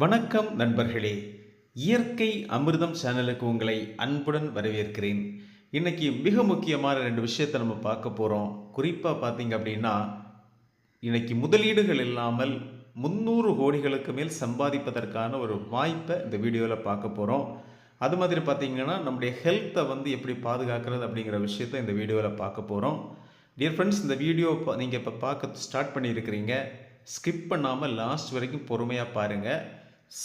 வணக்கம் நண்பர்களே. இயற்கை அமிர்தம் சேனலுக்கு உங்களை அன்புடன் வரவேற்கிறேன். இன்னைக்கு மிக முக்கியமான 2 விஷயத்த நம்ம பார்க்க போறோம். குறிப்பா பார்த்தீங்க அப்படின்னா, இன்னைக்கு முதலீடுகள் இல்லாமல் 300 கோடிகளுக்கு மேல் சம்பாதிப்பதற்கான ஒரு வாய்ப்ப இந்த வீடியோல பார்க்க போறோம். அது மாதிரி பார்த்தீங்கன்னா, நம்முடைய ஹெல்த்த எப்படி பாதுகாக்கிறது அப்படிங்கிற விஷயத்த இந்த வீடியோல பார்க்க போறோம். டியர் ஃபிரெண்ட்ஸ், இந்த வீடியோ நீங்க இப்ப பார்க்க ஸ்டார்ட் பண்ணியிருக்கிறீங்க. ஸ்கிப் பண்ணாம லாஸ்ட் வரைக்கும் பொறுமையா பாருங்க.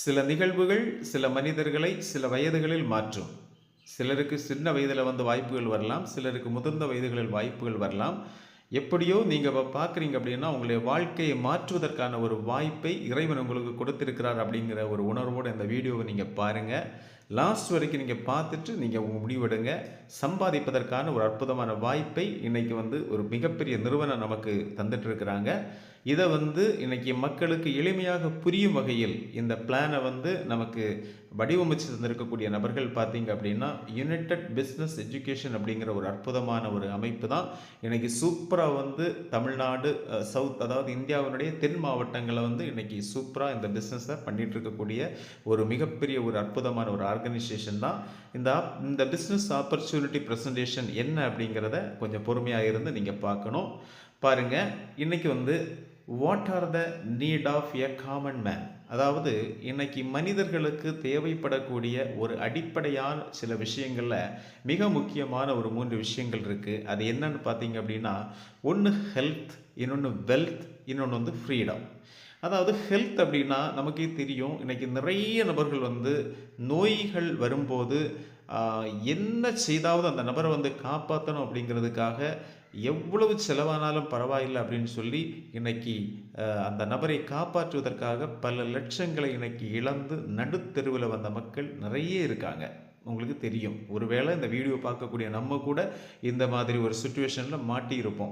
சில நிகழ்வுகள் சில மனிதர்களை சில வயதுகளில் மாற்றும். சிலருக்கு சின்ன வயதில் வாய்ப்புகள் வரலாம், சிலருக்கு முதிர்ந்த வயதுகளில் வாய்ப்புகள் வரலாம். எப்படியோ நீங்கள் பார்க்குறீங்க அப்படின்னா, உங்களுடைய வாழ்க்கையை மாற்றுவதற்கான ஒரு வாய்ப்பை இறைவன் உங்களுக்கு கொடுத்திருக்கிறார் அப்படிங்கிற ஒரு உணர்வோடு இந்த வீடியோவை நீங்கள் பாருங்கள். லாஸ்ட் வரைக்கும் நீங்கள் பார்த்துட்டு நீங்கள் உங்கள் முடிவெடுங்க. சம்பாதிப்பதற்கான ஒரு அற்புதமான வாய்ப்பை இன்றைக்கி ஒரு மிகப்பெரிய நிறுவனம் நமக்கு தந்துட்டு இருக்கிறாங்க. இதை இன்னைக்கு மக்களுக்கு எளிமையாக புரியும் வகையில் இந்த பிளானை நமக்கு வடிவமைச்சு தந்திருக்கக்கூடிய நபர்கள் பார்த்தீங்க அப்படின்னா, யுனைடெட் பிஸ்னஸ் எஜுகேஷன் அப்படிங்கிற ஒரு அற்புதமான ஒரு அமைப்பு தான் இன்னைக்கு சூப்பராக தமிழ்நாடு சவுத், அதாவது இந்தியாவினுடைய தென் மாவட்டங்களை இன்னைக்கு சூப்பராக இந்த பிஸ்னஸை பண்ணிட்டு இருக்கக்கூடிய ஒரு மிகப்பெரிய ஒரு அற்புதமான ஒரு ஆர்கனைசேஷன் தான். இந்த பிஸ்னஸ் ஆப்பர்ச்சுனிட்டி ப்ரெசன்டேஷன் என்ன அப்படிங்கிறத கொஞ்சம் பொறுமையாக இருந்து நீங்கள் பார்க்கணும். பாருங்கள், இன்னைக்கு what are the need of a common man, அதாவது இன்னைக்கு மனிதர்களுக்கு தேவைப்படக்கூடிய ஒரு அடிப்படையான சில விஷயங்களில் மிக முக்கியமான ஒரு 3 விஷயங்கள் இருக்குது. அது என்னன்னு பார்த்தீங்க அப்படின்னா, ஒன்று ஹெல்த், இன்னொன்று வெல்த், இன்னொன்று ஃப்ரீடம். அதாவது ஹெல்த் அப்படின்னா நமக்கே தெரியும், இன்றைக்கி நிறைய நபர்கள் நோய்கள் வரும்போது என்ன செய்தாவது அந்த நபரை காப்பாற்றணும் அப்படிங்கிறதுக்காக எவ்வளவு செலவானாலும் பரவாயில்லை அப்படின்னு சொல்லி இன்னைக்கு அந்த நபரை காப்பாற்றுவதற்காக பல லட்சங்களை இன்னைக்கு இழந்து நடுத்தெருவில் வந்த மக்கள் நிறைய இருக்காங்க. உங்களுக்கு தெரியும், ஒருவேளை இந்த வீடியோ பார்க்கக்கூடிய நம்ம கூட இந்த மாதிரி ஒரு சுச்சுவேஷனில் மாட்டி இருப்போம்.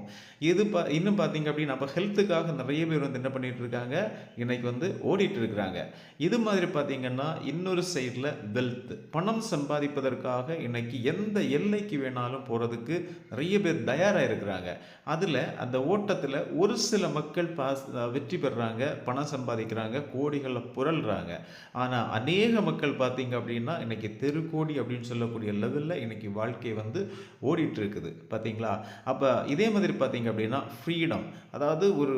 இன்னும் பார்த்தீங்க அப்படின்னா, அப்போ ஹெல்த்துக்காக நிறைய பேர் என்ன பண்ணிட்டு இருக்காங்க, இன்னைக்கு ஓடிட்டு இருக்கிறாங்க. இது மாதிரி பார்த்தீங்கன்னா, இன்னொரு சைடில் வெல்த், பணம் சம்பாதிப்பதற்காக இன்னைக்கு எந்த எல்லைக்கு வேணாலும் போகிறதுக்கு நிறைய பேர் தயாராக இருக்கிறாங்க. அதில் அந்த ஓட்டத்தில் ஒரு சில மக்கள் வெற்றி பெறுறாங்க, பணம் சம்பாதிக்கிறாங்க, கோடிகளில் புரள்றாங்க. ஆனால் அநேக மக்கள் பார்த்தீங்க அப்படின்னா இன்னைக்கு தெருக்கோடி அப்படின்னு சொல்லக்கூடிய லெவலில் இன்னைக்கு வாழ்க்கை ஓடிட்டு இருக்குது. பார்த்தீங்களா? அப்போ இதே மாதிரி பார்த்தீங்க அப்படின்னா ஃப்ரீடம், அதாவது ஒரு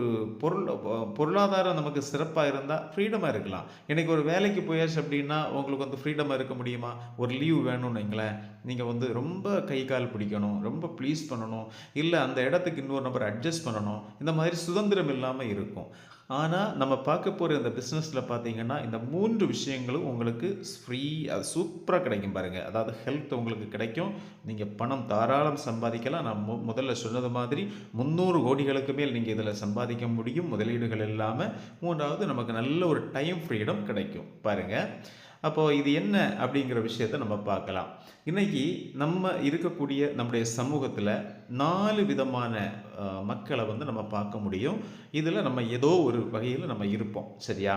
பொருளாதாரம் நமக்கு சிறப்பாக இருந்தால் ஃப்ரீடமாக இருக்கலாம். இன்னைக்கு ஒரு வேலைக்கு போயாச்சு அப்படின்னா உங்களுக்கு ஃப்ரீடமாக இருக்க முடியுமா? ஒரு லீவ் வேணும்னு வைங்களேன், நீங்கள் ரொம்ப கை கால் பிடிக்கணும், ரொம்ப ப்ளீஸ் பண்ணணும், இல்லை அந்த இடத்துக்கு இன்னொரு நபர் அட்ஜஸ்ட் பண்ணணும். இந்த மாதிரி சுதந்திரம் இல்லாமல் இருக்கும். ஆனால் நம்ம பார்க்க போகிற இந்த பிஸ்னஸில் பார்த்தீங்கன்னா, இந்த 3 விஷயங்களும் உங்களுக்கு ஃப்ரீ, அது சூப்பராக கிடைக்கும் பாருங்கள். அதாவது ஹெல்த் உங்களுக்கு கிடைக்கும், நீங்கள் பணம் தாராளம் சம்பாதிக்கலாம். நான் முதல்ல சொன்னது மாதிரி 300 கோடிகளுக்கு மேல் நீங்கள் இதில் சம்பாதிக்க முடியும் முதலீடுகள் இல்லாமல். 3வது, நமக்கு நல்ல ஒரு டைம் ஃப்ரீடம் கிடைக்கும் பாருங்கள். அப்போது இது என்ன அப்படிங்கிற விஷயத்தை நம்ம பார்க்கலாம். இன்றைக்கி நம்ம இருக்கக்கூடிய நம்முடைய சமூகத்தில் 4 விதமான மக்களை நம்ம பார்க்க முடியும். இதில் நம்ம ஏதோ ஒரு வகையில் நம்ம இருப்போம், சரியா?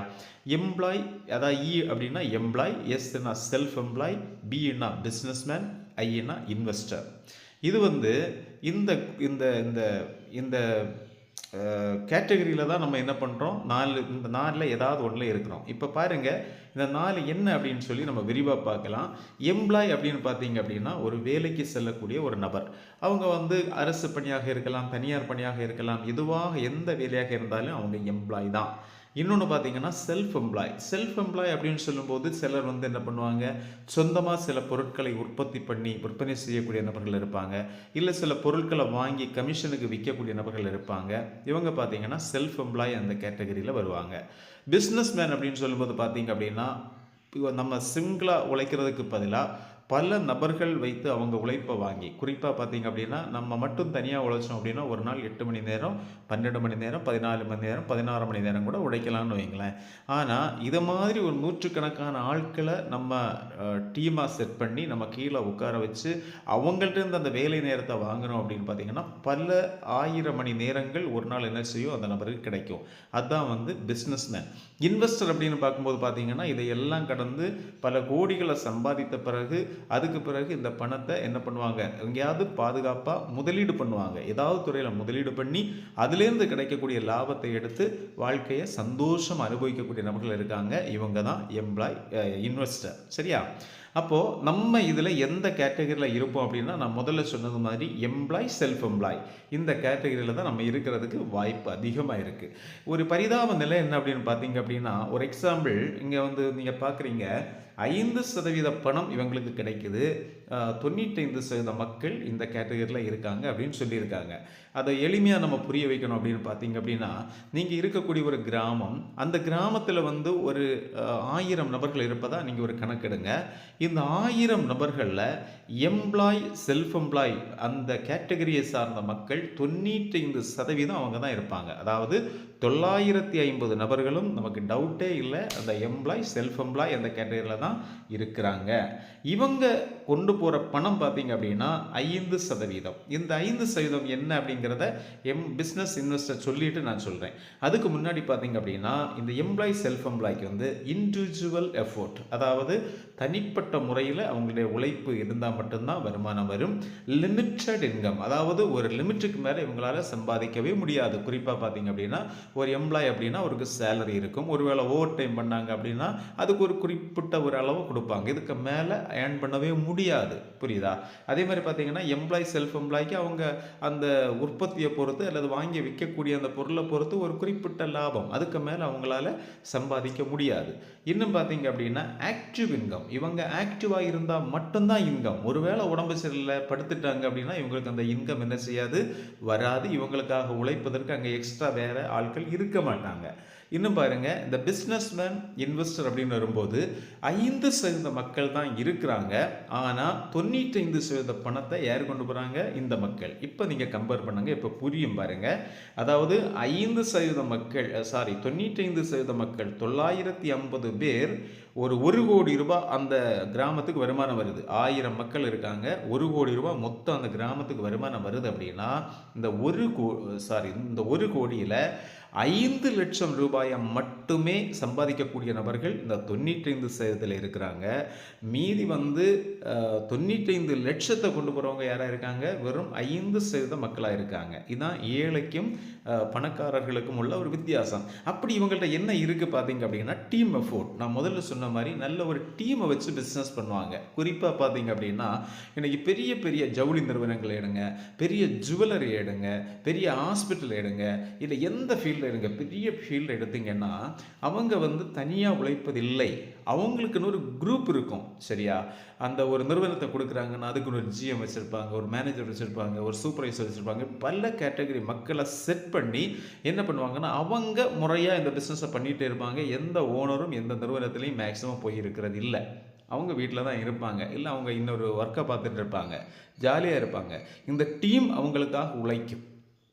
எம்ப்ளாய், அதாவது இ அப்படின்னா எம்ப்ளாய், எஸ்னா செல்ஃப் எம்ப்ளாய், பின்னா பிஸ்னஸ்மேன், ஐன்னா இன்வெஸ்டர். இது இந்த இந்த இந்த இந்த கேட்டகரியில் தான் நம்ம என்ன பண்ணுறோம், இந்த 4ல் ஏதாவது ஒன்றில் இருக்கிறோம். இப்போ பாருங்கள், இந்த 4 என்ன அப்படின்னு சொல்லி நம்ம விரிவாக பார்க்கலாம். எம்ப்ளாய் அப்படின்னு பார்த்தீங்க அப்படின்னா, ஒரு வேலைக்கு செல்லக்கூடிய ஒரு நபர். அவங்க அரசு பணியாக இருக்கலாம், தனியார் பணியாக இருக்கலாம், எதுவாக எந்த வேலையாக இருந்தாலும் அவங்க எம்ப்ளாய் தான். இன்னொன்று பார்த்தீங்கன்னா செல்ஃப் எம்ப்ளாய் அப்படின்னு சொல்லும்போது சிலர் என்ன பண்ணுவாங்க, சொந்தமாக சில பொருட்களை உற்பத்தி பண்ணி விற்பனை செய்யக்கூடிய நபர்கள் இருப்பாங்க, இல்லை சில பொருட்களை வாங்கி கமிஷனுக்கு விற்கக்கூடிய நபர்கள் இருப்பாங்க. இவங்க பார்த்தீங்கன்னா செல்ஃப் எம்ப்ளாய் அந்த கேட்டகரியில் வருவாங்க. பிஸ்னஸ் மேன் அப்படின்னு சொல்லும்போது பார்த்தீங்க அப்படின்னா, நம்ம சிங்கிளாக உழைக்கிறதுக்கு பதிலாக பல நபர்கள் வைத்து அவங்க உழைப்பை வாங்கி, குறிப்பாக பார்த்தீங்க அப்படின்னா நம்ம மட்டும் தனியாக உழைச்சோம் அப்படின்னா ஒரு நாள் 8 மணி நேரம், 12 மணி நேரம், 14 மணி நேரம், 16 மணி நேரம் கூட உழைக்கலாம்னு வைங்களேன். ஆனால் இதை மாதிரி ஒரு நூற்றுக்கணக்கான ஆட்களை நம்ம டீமாக செட் பண்ணி நம்ம கீழே உட்கார வச்சு அவங்கள்ட்ட அந்த வேலை நேரத்தை வாங்கணும் அப்படின்னு பார்த்தீங்கன்னா பல 1000 மணி நேரங்கள் ஒரு நாள் என்ன செய்யும் அந்த நபருக்கு கிடைக்கும். அதுதான் பிஸ்னஸ் மேன். இன்வெஸ்டர் அப்படின்னு பார்க்கும்போது பார்த்தீங்கன்னா இதையெல்லாம் கடந்து பல கோடிகளை சம்பாதித்த பிறகு அதுக்கு பிறகு இந்த பணத்தை என்ன பண்ணுவாங்க, எங்கேயாவது பாதுகாப்பாக முதலீடு பண்ணுவாங்க. ஏதாவது துறையில் முதலீடு பண்ணி அதுலேருந்து கிடைக்கக்கூடிய லாபத்தை எடுத்து வாழ்க்கையை சந்தோஷம் அனுபவிக்கக்கூடிய நபர்கள் இருக்காங்க. இவங்க தான் இன்வெஸ்டர். சரியா? அப்போது நம்ம இதில் எந்த கேட்டகரியில் இருப்போம் அப்படின்னா, நான் முதல்ல சொன்னது மாதிரி செல்ஃப் எம்ப்ளாய் இந்த கேட்டகரியில் தான் நம்ம இருக்கிறதுக்கு வாய்ப்பு அதிகமாக இருக்குது. ஒரு பரிதாப நிலை என்ன அப்படின்னு பார்த்தீங்க அப்படின்னா, ஒரு எக்ஸாம்பிள் இங்கே வந்து நீங்கள் பார்க்குறீங்க, 5% பணம் இவங்களுக்கு கிடைக்குது, 95% மக்கள் இந்த கேட்டகரியில் இருக்காங்க அப்படின்னு சொல்லியிருக்காங்க. அதை எளிமையாக நம்ம புரிய வைக்கணும் அப்படின்னு பார்த்தீங்க அப்படின்னா, நீங்கள் இருக்கக்கூடிய ஒரு கிராமம், அந்த கிராமத்தில் வந்து ஒரு 1000 நபர்கள் இருப்பதா நீங்கள் ஒரு கணக்கெடுங்க. இந்த 1000 நபர்களில் செல்ஃப் எம்ப்ளாய் அந்த கேட்டகரியை சார்ந்த மக்கள் 95% அவங்க தான் இருப்பாங்க. அதாவது 950 நபர்களும் நமக்கு டவுட்டே இல்லை, அந்த செல்ஃப் எம்ப்ளாய் அந்த கேட்டகரியில் தான் இருக்கிறாங்க. இவங்க கொண்டு போகிற பணம் பார்த்தீங்க அப்படின்னா 5%. இந்த 5% என்ன அப்படிங்கிறத பிஸ்னஸ் இன்வெஸ்டர் சொல்லிட்டு நான் சொல்கிறேன். அதுக்கு முன்னாடி பார்த்தீங்க அப்படின்னா, இந்த செல்ஃப் எம்ப்ளாய்க்கு வந்து இண்டிவிஜுவல் எஃபோர்ட், அதாவது தனிப்பட்ட முறையில் அவங்களுடைய உழைப்பு இருந்தால் மட்டும்தான் வருமானம் வரும். லிமிட்டட் இன்கம், அதாவது ஒரு லிமிட்டுக்கு மேலே இவங்களால சம்பாதிக்கவே முடியாது. குறிப்பாக பார்த்தீங்க அப்படின்னா, ஒரு எம்ப்ளாய் அப்படின்னா அவருக்கு சேலரி இருக்கும். ஒருவேளை ஓவர் டைம் பண்ணாங்க அப்படின்னா அதுக்கு ஒரு குறிப்பிட்ட ஒரு அளவு கொடுப்பாங்க. இதுக்கு மேலே ஏர்ன் பண்ணவே முடியாது. புரியுதா? அதே மாதிரி பார்த்தீங்கன்னா செல்ஃப் எம்ப்ளாய்க்கு அவங்க அந்த உற்பத்தியை பொறுத்து அல்லது வாங்கி விற்கக்கூடிய அந்த பொருளை பொறுத்து ஒரு குறிப்பிட்ட லாபம், அதுக்கு மேலே அவங்களால சம்பாதிக்க முடியாது. இன்னும் பார்த்தீங்க அப்படின்னா ஆக்டிவ் இன்கம், இவங்க ஆக்டிவாக இருந்தால் மட்டும்தான் இன்கம். ஒருவேளை உடம்பு சரியில்லை படுத்துட்டாங்க அப்படின்னா இவங்களுக்கு அந்த இன்கம் என்ன செய்யாது, வராது. இவங்களுக்காக உழைப்பதற்கு அங்கே எக்ஸ்ட்ரா வேற ஆட்கள் இருக்க மாட்டாங்க. இன்னும் பாருங்க, இந்த பிஸ்னஸ்மேன் இன்வெஸ்டர் அப்படின்னு வரும்போது 5% மக்கள் தான் இருக்கிறாங்க. ஆனால் 95% பணத்தை யார் கொண்டு போகிறாங்க, இந்த மக்கள். இப்போ நீங்கள் கம்பேர் பண்ணுங்க, இப்போ புரியும் பாருங்க. அதாவது 5% மக்கள் 95% மக்கள் 950 பேர் ஒரு 1 கோடி ரூபாய் அந்த கிராமத்துக்கு வருமானம் வருது. 1000 மக்கள் இருக்காங்க, 1 கோடி ரூபாய் மொத்தம் அந்த கிராமத்துக்கு வருமானம் வருது அப்படின்னா இந்த 1 கோடியில் 5 லட்சம் ரூபாயை மட்டுமே சம்பாதிக்கக்கூடிய நபர்கள் இந்த 95% இருக்கிறாங்க. மீதி வந்து 95 லட்சத்தை கொண்டு போகிறவங்க யாராக இருக்காங்க, வெறும் 5% மக்களாக இருக்காங்க. இதுதான் ஏழைக்கும் பணக்காரர்களுக்கும் உள்ள ஒரு வித்தியாசம். அப்படி இவங்கள்ட்ட என்ன இருக்குது பார்த்தீங்க அப்படின்னா, டீம் எஃபோர்ட். நான் முதல்ல சொன்ன மாதிரி நல்ல ஒரு டீமை வச்சு பிஸ்னஸ் பண்ணுவாங்க. குறிப்பாக பார்த்தீங்க அப்படின்னா, இன்றைக்கி பெரிய பெரிய ஜவுளி நிறுவனங்கள் எடுங்க, பெரிய ஜுவல்லரி எடுங்க, பெரிய ஹாஸ்பிட்டல் எடுங்க, இல்லை எந்த ஃபீல்டில் எடுங்க, பெரிய ஃபீல்டு எடுத்தீங்கன்னா அவங்க வந்து தனியாக உழைப்பதில்லை. அவங்களுக்குன்னு ஒரு குரூப் இருக்கும். சரியா? அந்த ஒரு நிறுவனத்தை கொடுக்குறாங்கன்னா அதுக்குன்னு ஒரு ஜிஎம் வச்சுருப்பாங்க, ஒரு மேனேஜர் வச்சுருப்பாங்க, ஒரு சூப்பர்வைசர் வச்சுருப்பாங்க. பல கேட்டகரி மக்களை செட் பண்ணி என்ன பண்ணுவாங்கன்னா அவங்க முறையாக இந்த பிஸ்னஸை பண்ணிகிட்டே இருப்பாங்க. எந்த ஓனரும் எந்த நிறுவனத்துலேயும் மேக்ஸிமம் போய் இருக்கிறது இல்லை. அவங்க வீட்டில் தான் இருப்பாங்க, இல்லை அவங்க இன்னொரு ஒர்க்கை பார்த்துட்டு இருப்பாங்க, ஜாலியாக இருப்பாங்க. இந்த டீம் அவங்களுக்காக உழைக்கும்.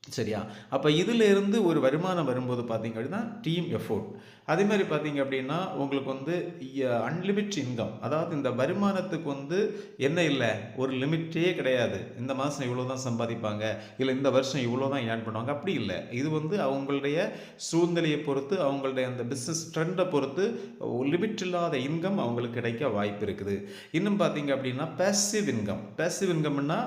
சரியா? அப்போ இதிலிருந்து ஒரு வருமானம் வரும்போது பார்த்தீங்க அப்படின்னா டீம் எஃபோர்ட். அதே மாதிரி பார்த்தீங்க அப்படின்னா உங்களுக்கு வந்து அன்லிமிட் இன்கம், அதாவது இந்த வருமானத்துக்கு வந்து என்ன இல்லை, ஒரு லிமிட்டே கிடையாது. இந்த மாதம் இவ்வளோ தான் சம்பாதிப்பாங்க, இல்லை இந்த வருஷம் இவ்வளோ தான் ஏர்ன் பண்ணுவாங்க, அப்படி இல்லை. இது வந்து அவங்களுடைய சூழ்நிலையை பொறுத்து, அவங்களுடைய அந்த பிஸ்னஸ் ட்ரெண்டை பொறுத்து லிமிட் இல்லாத இன்கம் அவங்களுக்கு கிடைக்க வாய்ப்பு இருக்குது. இன்னும் பார்த்தீங்க அப்படின்னா பேசிவ் இன்கம்னா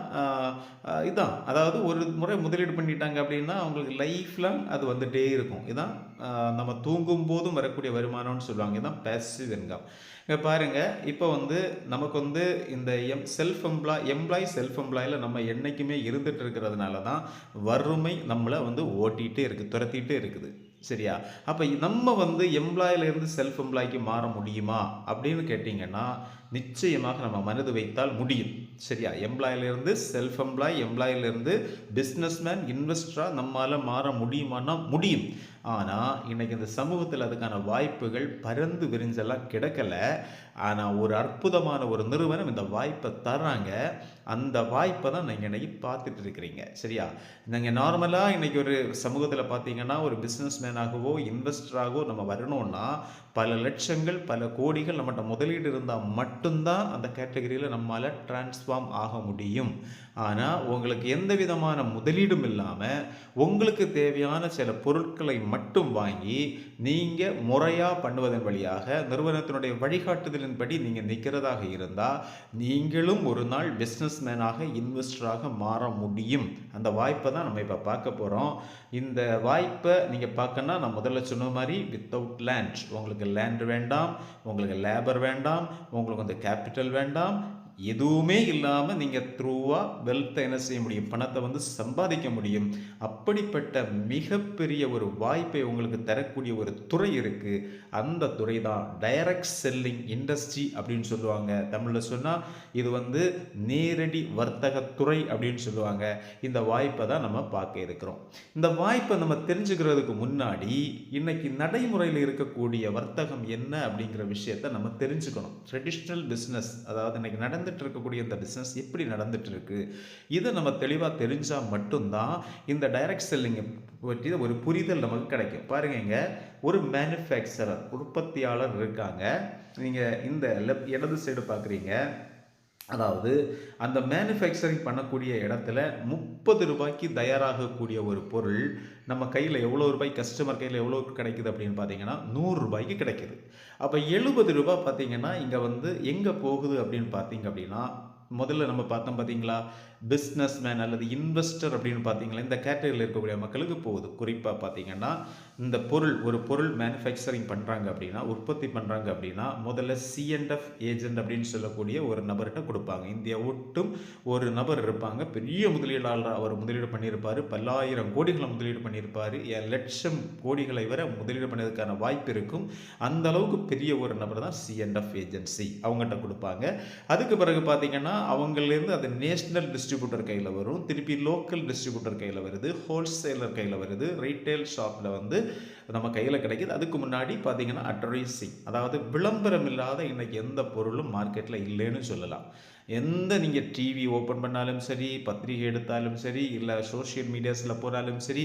இதான், அதாவது ஒரு முறை முதலீடு பண்ணிட்டாங்க அப்படின்னா அவங்களுக்கு லைஃப் லாங் அது வந்துட்டே இருக்கும். இதான் நம்ம தூங்கும் போதும் வரக்கூடிய வருமானம்னு சொல்லுவாங்க. இதான் பேசிவ் இன்கம். இங்கே பாருங்கள், இப்போ வந்து நமக்கு வந்து இந்த செல்ஃப் எம்ப்ளாயில் நம்ம என்றைக்குமே இருந்துட்டு இருக்கிறதுனால தான் வறுமை நம்மளை வந்து ஓட்டிகிட்டே இருக்குது, துரத்திட்டே இருக்குது. சரியா? அப்போ நம்ம வந்து எம்ப்ளாயிலிருந்து செல்ஃப் எம்ப்ளாய்க்கு மாற முடியுமா அப்படின்னு கேட்டிங்கன்னா நிச்சயமாக நம்ம மனது வைத்தால் முடியும். சரியா? எம்ப்ளாயிலிருந்து செல்ஃப் எம்ப்ளாயிலிருந்து பிஸ்னஸ்மேன் இன்வெஸ்டராக நம்மளால் மாற முடியுமானா முடியும். ஆனால் இன்றைக்கி இந்த சமூகத்தில் அதுக்கான வாய்ப்புகள் பறந்து விரிஞ்செல்லாம் கிடக்கலை. ஆனால் ஒரு அற்புதமான ஒரு நிறுவனம் இந்த வாய்ப்பை தர்றாங்க. அந்த வாய்ப்பை தான் நீங்கள் இன்றைக்கி பார்த்துட்டு இருக்கிறீங்க. சரியா? நீங்கள் நார்மலாக இன்றைக்கி ஒரு சமூகத்தில் பார்த்தீங்கன்னா ஒரு பிஸ்னஸ்மேனாகவோ இன்வெஸ்டராகவோ நம்ம வரணும்னா பல லட்சங்கள் பல கோடிகள் நம்மகிட்ட முதலீடு இருந்தால் மட்டும்தான் அந்த கேட்டகரியில் நம்மளால் டிரான்ஸ்ஃபார்ம் ஆக முடியும். ஆனால் உங்களுக்கு எந்த விதமான முதலீடும் இல்லாமல் உங்களுக்கு தேவையான சில பொருட்களை மட்டும் வாங்கி நீங்கள் முறையாக பண்ணுவதன் வழியாக நிறுவனத்தினுடைய வழிகாட்டுதலின்படி நீங்கள் நிற்கிறதாக இருந்தால் நீங்களும் ஒரு நாள் பிஸ்னஸ் மேனாக இன்வெஸ்டராக மாற முடியும். அந்த வாய்ப்பை தான் நம்ம இப்போ பார்க்க போகிறோம். இந்த வாய்ப்பை நீங்கள் பார்க்கணுன்னா நான் முதல்ல சொன்ன மாதிரி வித்தவுட் லேண்ட், உங்களுக்கு லேண்ட் வேண்டாம், உங்களுக்கு லேபர் வேண்டாம், உங்களுக்கு வந்து கேபிட்டல் வேண்டாம், எதுவுமே இல்லாமல் நீங்கள் த்ரூவாக வெல்த்தை என்ன செய்ய முடியும், பணத்தை வந்து சம்பாதிக்க முடியும். அப்படிப்பட்ட மிகப்பெரிய ஒரு வாய்ப்பை உங்களுக்கு தரக்கூடிய ஒரு துறை இருக்குது. அந்த துறை தான் டைரக்ட் செல்லிங் இண்டஸ்ட்ரி அப்படின்னு சொல்லுவாங்க. தமிழில் சொன்னால் இது வந்து நேரடி வர்த்தக துறை அப்படின்னு சொல்லுவாங்க. இந்த வாய்ப்பை தான் நம்ம பார்க்க இருக்கிறோம். இந்த வாய்ப்பை நம்ம தெரிஞ்சுக்கிறதுக்கு முன்னாடி இன்னைக்கு நடைமுறையில் இருக்கக்கூடிய வர்த்தகம் என்ன அப்படிங்கிற விஷயத்தை நம்ம தெரிஞ்சுக்கணும். ட்ரெடிஷ்னல் பிஸ்னஸ், அதாவது இன்னைக்கு நடந்துட்டு இருக்கக்கூடிய இந்த பிஸ்னஸ் எப்படி நடந்துட்டு இருக்கு, இதை நம்ம தெளிவாக தெரிஞ்சால் மட்டும்தான் இந்த டைரக்ட் செல்லிங்கை பற்றி ஒரு புரிதல் நமக்கு கிடைக்கும். பாருங்க, ஒரு மேனுஃபேக்சரர் உற்பத்தியாளர் இருக்காங்க. நீங்கள் இந்த இடது சைடு பார்க்குறீங்க. அதாவது அந்த மேனுஃபேக்சரிங் பண்ணக்கூடிய இடத்துல 30 ரூபாய்க்கு தயாராகக்கூடிய ஒரு பொருள் நம்ம கையில் எவ்வளோ ரூபாய், கஸ்டமர் கையில் எவ்வளோ கிடைக்குது அப்படின்னு பார்த்தீங்கன்னா 100 ரூபாய்க்கு கிடைக்குது. அப்போ 70 ரூபாய் பார்த்தீங்கன்னா இங்கே வந்து எங்கே போகுது அப்படின்னு பார்த்தீங்க அப்படின்னா, முதல்ல நம்ம பார்த்தோம் பார்த்தீங்களா, பிஸ்னஸ் மேன் அல்லது இன்வெஸ்டர் அப்படின்னு பார்த்தீங்களா, இந்த கேட்டகரியில் இருக்கக்கூடிய மக்களுக்கு போகுது. குறிப்பாக பார்த்தீங்கன்னா இந்த ஒரு பொருள் மேனுஃபேக்சரிங் பண்ணுறாங்க அப்படின்னா, உற்பத்தி பண்ணுறாங்க அப்படின்னா முதல்ல C&F ஏஜென்ட் அப்படின்னு சொல்லக்கூடிய ஒரு நபர்கிட்ட கொடுப்பாங்க. இந்தியா ஒட்டும் ஒரு நபர் இருப்பாங்க, பெரிய முதலீடாளர். அவர் முதலீடு பண்ணியிருப்பார், பல்லாயிரம் கோடிகளை முதலீடு பண்ணியிருப்பார், லட்சம் கோடிகளை வரை முதலீடு பண்ணதுக்கான வாய்ப்பு இருக்கும். அந்த அளவுக்கு பெரிய ஒரு நபர் தான் C&F ஏஜென்சி, அவங்ககிட்ட கொடுப்பாங்க. அதுக்கு பிறகு பார்த்தீங்கன்னா அவங்கலேருந்து அது நேஷனல் டிஸ்ட்ரிபியூட்டர் கையில் வரும், திருப்பி லோக்கல் டிஸ்ட்ரிபியூட்டர் கையில் வருது, ஹோல்சேலர் கையில் வருது, ரீட்டைல் ஷாப்பில் வந்து நம்ம கையில் கிடைக்கிது. அதுக்கு முன்னாடி பார்த்தீங்கன்னா அட்வர்டைசிங், அதாவது விளம்பரம் இல்லாத இன்னைக்கு எந்த பொருளும் மார்க்கெட்டில் இல்லைன்னு சொல்லலாம். எந்த நீங்கள் டிவி ஓப்பன் பண்ணாலும் சரி, பத்திரிகை எடுத்தாலும் சரி, இல்லை சோஷியல் மீடியாஸில் போனாலும் சரி,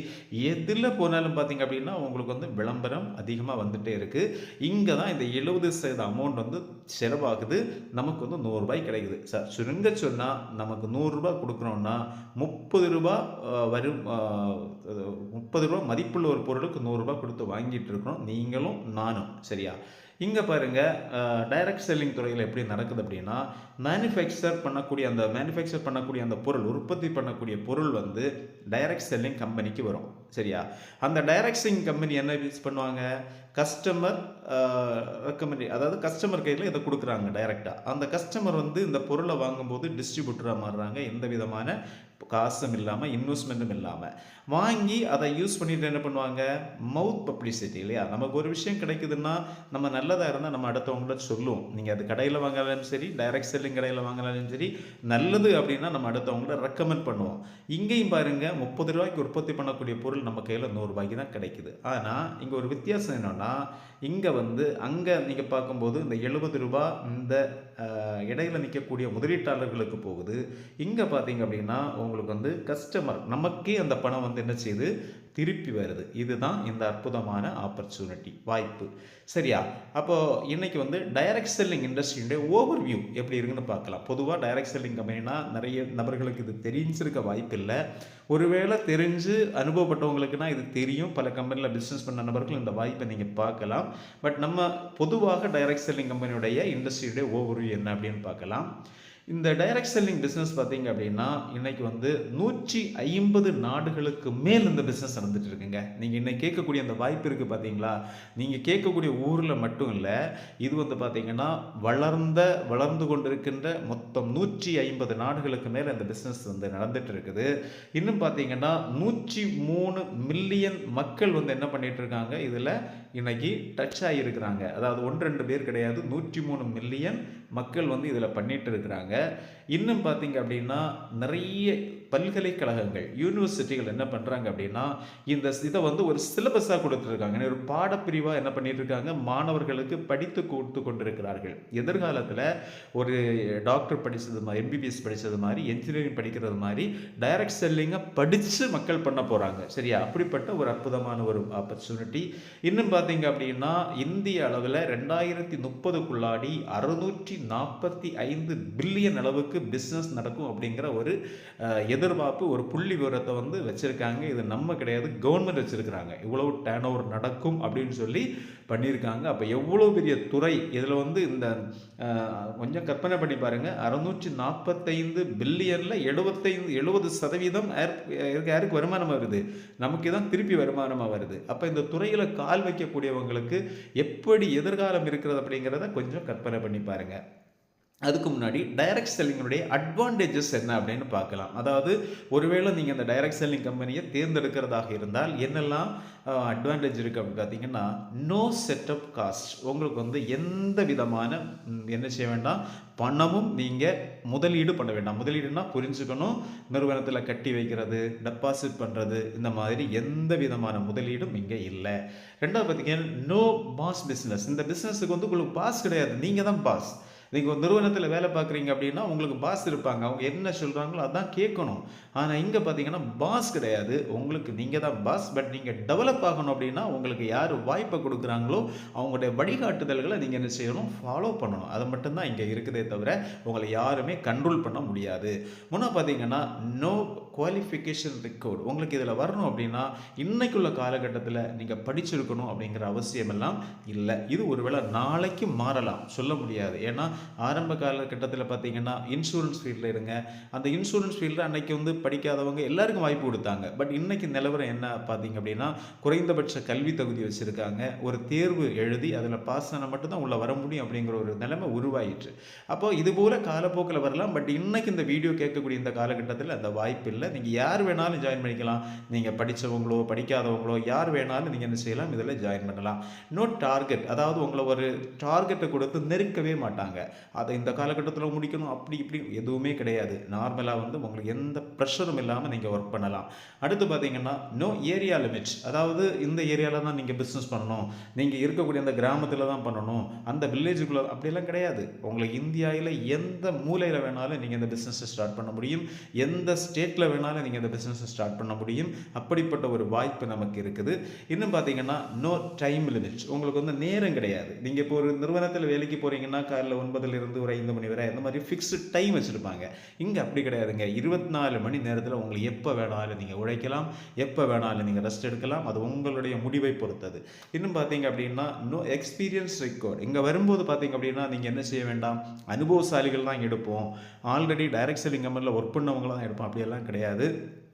எதில் போனாலும் பார்த்தீங்க அப்படின்னா உங்களுக்கு வந்து விளம்பரம் அதிகமாக வந்துகிட்டே இருக்குது. இங்கே தான் இந்த 70% அமௌண்ட் வந்து செலவாகுது, நமக்கு வந்து 100 ரூபாய் கிடைக்குது. சார் சுருங்க சொன்னால் நமக்கு 100 ரூபாய் கொடுக்குறோன்னா 30 ரூபா வரும், 30 ரூபா மதிப்புள்ள ஒரு பொருளுக்கு 100 ரூபாய் கொடுத்து வாங்கிட்டு இருக்கிறோம், நீங்களும் நானும். சரியா? இங்கே பாருங்கள், டைரக்ட் செல்லிங் துறையில் எப்படி நடக்குது அப்படின்னா, மேனுஃபேக்சர் பண்ணக்கூடிய அந்த பொருள், உற்பத்தி பண்ணக்கூடிய பொருள் வந்து டைரக்ட் செல்லிங் கம்பெனிக்கு வரும். சரியா? அந்த டைரக்ட் செல்லிங் கம்பெனி என்ன யூஸ் பண்ணுவாங்க, கஸ்டமர் ரெக்கமெண்ட், அதாவது கஸ்டமர் கையில் இதை கொடுக்குறாங்க டைரெக்டாக. அந்த கஸ்டமர் வந்து இந்த பொருளை வாங்கும்போது டிஸ்ட்ரிபியூட்டராக மாறுறாங்க, எந்த விதமான காசும் இல்லாமல், இன்வெஸ்ட்மெண்ட்டும் இல்லாமல் வாங்கி அதை யூஸ் பண்ணிட்டு என்ன பண்ணுவாங்க, மவுத் பப்ளிசிட்டி இல்லையா. நமக்கு ஒரு விஷயம் கிடைக்குதுன்னா நம்ம நல்லதாக இருந்தால் நம்ம அடுத்தவங்கள்ட்ட சொல்லுவோம். நீங்கள் அது கடையில் வாங்கினாலும் சரி, டைரக்ட் செல்லிங் கடையில் வாங்கினாலும் சரி, நல்லது அப்படின்னா நம்ம அடுத்தவங்கள்ட்ட ரெக்கமெண்ட் பண்ணுவோம். இங்கேயும் பாருங்கள், 30 ரூபாய்க்கு உற்பத்தி பண்ணக்கூடிய பொருள் நம்ம கையில் 100 ரூபாய்க்கு தான் கிடைக்குது. ஆனால் இங்கே ஒரு வித்தியாசம் என்னென்னா, இங்கே வந்து அங்கே நீங்கள் பார்க்கும்போது இந்த 70 ரூபா இந்த இடையில் நிற்கக்கூடிய முதலீட்டாளர்களுக்கு போகுது. இங்கே பார்த்தீங்க அப்படின்னா உங்களுக்கு வந்து கஸ்டமர், நமக்கே அந்த பணம் வந்து என்ன செய்யுது, திருப்பி வருது. இதுதான் இந்த அற்புதமான ஆப்பர்ச்சுனிட்டி, வாய்ப்பு. சரியா? அப்போது இன்றைக்கி வந்து டைரக்ட் செல்லிங் இண்டஸ்ட்ரியுடைய ஓவர்வியூ எப்படி இருக்குன்னு பார்க்கலாம். பொதுவாக டைரக்ட் செல்லிங் கம்பெனினா நிறைய நபர்களுக்கு இது தெரிஞ்சிருக்க வாய்ப்பு இல்லை. ஒருவேளை தெரிஞ்சு அனுபவப்பட்டவங்களுக்குனா இது தெரியும். பல கம்பெனியில் பிஸ்னஸ் பண்ண நபர்கள் இந்த வாய்ப்பை நீங்கள் பார்க்கலாம். பட் நம்ம பொதுவாக டைரக்ட் செல்லிங் கம்பெனியுடைய இண்டஸ்ட்ரியுடைய ஓவர்வியூ என்ன அப்படின்னு பார்க்கலாம். இந்த டைரக்ட் செல்லிங் பிஸ்னஸ் பார்த்தீங்க அப்படின்னா இன்றைக்கி வந்து 150 நாடுகளுக்கு மேல் இந்த பிஸ்னஸ் நடந்துட்டு இருக்குங்க. நீங்கள் இன்னைக்கு கேட்கக்கூடிய அந்த வாய்ப்பு இருக்குது பார்த்தீங்களா, நீங்கள் கேட்கக்கூடிய ஊரில் மட்டும் இல்லை, இது வந்து பார்த்தீங்கன்னா வளர்ந்து கொண்டிருக்கின்ற மொத்தம் 150 நாடுகளுக்கு மேலே இந்த பிஸ்னஸ் வந்து நடந்துட்டு இருக்குது. இன்னும் பார்த்தீங்கன்னா 103 மில்லியன் மக்கள் வந்து என்ன பண்ணிட்டு இருக்காங்க, இதில் இன்னைக்கு டச் ஆகியிருக்கிறாங்க. அதாவது 1-2 பேர் கிடையாது, 103 மில்லியன் மக்கள் வந்து இதில் பண்ணிட்டு இருக்கிறாங்க. இன்னும் பார்த்தீங்க அப்படின்னா நிறைய பல்கலைக்கழகங்கள், யூனிவர்சிட்டிகள் என்ன பண்ணுறாங்க அப்படின்னா, இதை வந்து ஒரு சிலபஸாக கொடுத்துருக்காங்க. ஒரு பாடப்பிரிவாக என்ன பண்ணிட்டு இருக்காங்க, மாணவர்களுக்கு படித்து கொடுத்து கொண்டிருக்கிறார்கள். எதிர்காலத்தில் ஒரு டாக்டர் படித்தது மாதிரி, எம்பிபிஎஸ் படித்தது மாதிரி, என்ஜினியரிங் படிக்கிறது மாதிரி டைரக்ட் செல்லிங்கை படித்து மக்கள் பண்ண போகிறாங்க. சரியா? அப்படிப்பட்ட ஒரு அற்புதமான ஒரு ஆப்பர்ச்சுனிட்டி. இன்னும் பார்த்தீங்க அப்படின்னா, இந்திய அளவில் 2030க்குள்ளாடி 645 பில்லியன் அளவுக்கு பிஸ்னஸ் நடக்கும் அப்படிங்கிற ஒரு எதிர்பார்ப்பு, ஒரு புள்ளி விவரத்தை வந்து வச்சுருக்காங்க. இது நம்ம கிடையாது, கவர்மெண்ட் வச்சுருக்கிறாங்க. இவ்வளவு டேர்ன் ஓவர் நடக்கும் அப்படின்னு சொல்லி பண்ணியிருக்காங்க. அப்போ எவ்வளோ பெரிய துறை இதில் வந்து இந்த கொஞ்சம் கற்பனை பண்ணி பாருங்கள். 645 பில்லியனில் 70% யாருக்கு வருமானமாக வருது? நமக்கு தான் திருப்பி வருமானமாக வருது. அப்போ இந்த துறையில் கால் வைக்கக்கூடியவங்களுக்கு எப்படி எதிர்காலம் இருக்கிறது அப்படிங்கிறத கொஞ்சம் கற்பனை பண்ணி பாருங்கள். அதுக்கு முன்னாடி டைரக்ட் செல்லிங்களுடைய அட்வான்டேஜஸ் என்ன அப்படின்னு பார்க்கலாம். அதாவது ஒருவேளை நீங்கள் அந்த டைரக்ட் செல்லிங் கம்பெனியை தேர்ந்தெடுக்கிறதாக இருந்தால் என்னெல்லாம் அட்வான்டேஜ் இருக்குது அப்படின்னு பார்த்தீங்கன்னா, நோ செட்டப் காஸ்ட். உங்களுக்கு வந்து எந்த விதமான என்ன செய்ய வேண்டாம், பணமும் நீங்கள் முதலீடு பண்ண வேண்டாம். முதலீடுனா புரிஞ்சுக்கணும், நிறுவனத்தில் கட்டி வைக்கிறது, டெபாசிட் பண்ணுறது, இந்த மாதிரி எந்த விதமான முதலீடும் இங்கே இல்லை. ரெண்டாவது பார்த்தீங்கன்னா, நோ பாஸ் பிஸ்னஸ். இந்த பிஸ்னஸுக்கு வந்து உங்களுக்கு பாஸ் கிடையாது, நீங்கள் தான் பாஸ். நீங்கள் ஒரு நிறுவனத்தில் வேலை பார்க்குறீங்க அப்படின்னா உங்களுக்கு பாஸ் இருப்பாங்க, அவங்க என்ன சொல்கிறாங்களோ அதான் கேட்கணும். ஆனால் இங்கே பார்த்தீங்கன்னா பாஸ் கிடையாது, உங்களுக்கு நீங்கள் தான் பாஸ். பட் நீங்கள் டெவலப் ஆகணும் அப்படின்னா உங்களுக்கு யார் வாய்ப்பை கொடுக்குறாங்களோ அவங்களுடைய வழிகாட்டுதல்களை நீங்கள் என்ன செய்யணும், ஃபாலோ பண்ணணும். அது மட்டும்தான் இங்கே இருக்குதே தவிர உங்களை யாருமே கண்ட்ரோல் பண்ண முடியாது. முன்னே பார்த்தீங்கன்னா நோ குவாலிஃபிகேஷன் ரெக்கார்டு. உங்களுக்கு இதில் வரணும் அப்படின்னா இன்னைக்குள்ள காலகட்டத்தில் நீங்கள் படிச்சிருக்கணும் அப்படிங்கிற அவசியமெல்லாம் இல்லை. இது ஒருவேளை நாளைக்கு மாறலாம், சொல்ல முடியாது. ஏன்னா ஆரம்ப காலகட்டத்தில் பார்த்தீங்கன்னா இன்சூரன்ஸ் ஃபீல்டில் இருங்க, அந்த இன்சூரன்ஸ் ஃபீல்டில் அன்னைக்கு வந்து படிக்காதவங்க எல்லாருக்கும் வாய்ப்பு கொடுத்தாங்க. பட் இன்னைக்கு நிலவரம் என்ன பார்த்தீங்க அப்படின்னா, குறைந்தபட்ச கல்வி தகுதி வச்சுருக்காங்க, ஒரு தேர்வு எழுதி அதில் பாஸ் ஆனால் மட்டும்தான் உள்ளே வர முடியும் அப்படிங்கிற ஒரு நிலைமை உருவாயிற்று. அப்போ இது போல காலப்போக்கில் வரலாம். பட் இன்னைக்கு இந்த வீடியோ கேட்கக்கூடிய இந்த காலகட்டத்தில் அந்த வாய்ப்பு இல்லை. நீங்கள் யார் வேணாலும் ஜாயின் பண்ணிக்கலாம். நீங்கள் படித்தவங்களோ படிக்காதவங்களோ யார் வேணாலும் நீங்கள் என்ன செய்யலாம், இதில் ஜாயின் பண்ணலாம். நோ டார்கெட், அதாவது உங்களை ஒரு டார்கெட்டை கொடுத்து நெருக்கவே மாட்டாங்க. அதை இந்த காலகட்டத்தில் முடிக்கணும் அப்படி இப்படி எதுவுமே கிடையாது. நார்மலாக வந்து உங்களுக்கு எந்த ப்ரெஷரும் இல்லாமல் நீங்கள் ஒர்க் பண்ணலாம். அடுத்து பார்த்தீங்கன்னா நோ ஏரியா லிமிட்ஸ். அதாவது இந்த ஏரியாவில் தான் நீங்கள் பிஸ்னஸ் பண்ணணும், நீங்கள் இருக்கக்கூடிய அந்த கிராமத்தில் தான் பண்ணணும், அந்த வில்லேஜுக்குள்ளே அப்படியெல்லாம் கிடையாது. உங்களுக்கு இந்தியாவில் எந்த மூலையில் வேணாலும் நீங்கள் இந்த பிஸ்னஸை ஸ்டார்ட் பண்ண முடியும், எந்த ஸ்டேட்டில் வேணாலும் நீங்கள் இந்த பிஸ்னஸை ஸ்டார்ட் பண்ண முடியும். அப்படிப்பட்ட ஒரு வாய்ப்பு நமக்கு இருக்குது. இன்னும் பார்த்தீங்கன்னா நோ டைம் லிமிட்ஸ். உங்களுக்கு வந்து நேரம் கிடையாது. நீங்கள் இப்போ ஒரு நிறுவனத்தில் வேலைக்கு போகிறீங்கன்னா காலையில் 9லிருந்து ஒரு 5 மணி வரை இந்த மாதிரி ஃபிக்ஸ்டு டைம் வச்சுருப்பாங்க. இங்கே அப்படி கிடையாதுங்க. 24 மணி நேரத்தில் உங்களுக்கு எப்போ வேணாலும் நீங்கள் உழைக்கலாம், எப்போ வேணாலும் நீங்கள் ரெஸ்ட் எடுக்கலாம். அது உங்களுடைய முடிவை பொறுத்தது. இன்னும் பார்த்தீங்க அப்படின்னா நோ எக்ஸ்பீரியன்ஸ் ரெக்கார்டு. இங்கே வரும்போது பார்த்தீங்க அப்படின்னா நீங்கள் என்ன செய்ய வேண்டாம், அனுபவசாலிகள் தான் எடுப்போம், ஆல்ரெடி டைரக்ட் செல்லிங் கம்பெனியில் ஒர்க் பண்ணவங்கள தான் எடுப்போம், அப்படியெல்லாம் கிடையாது.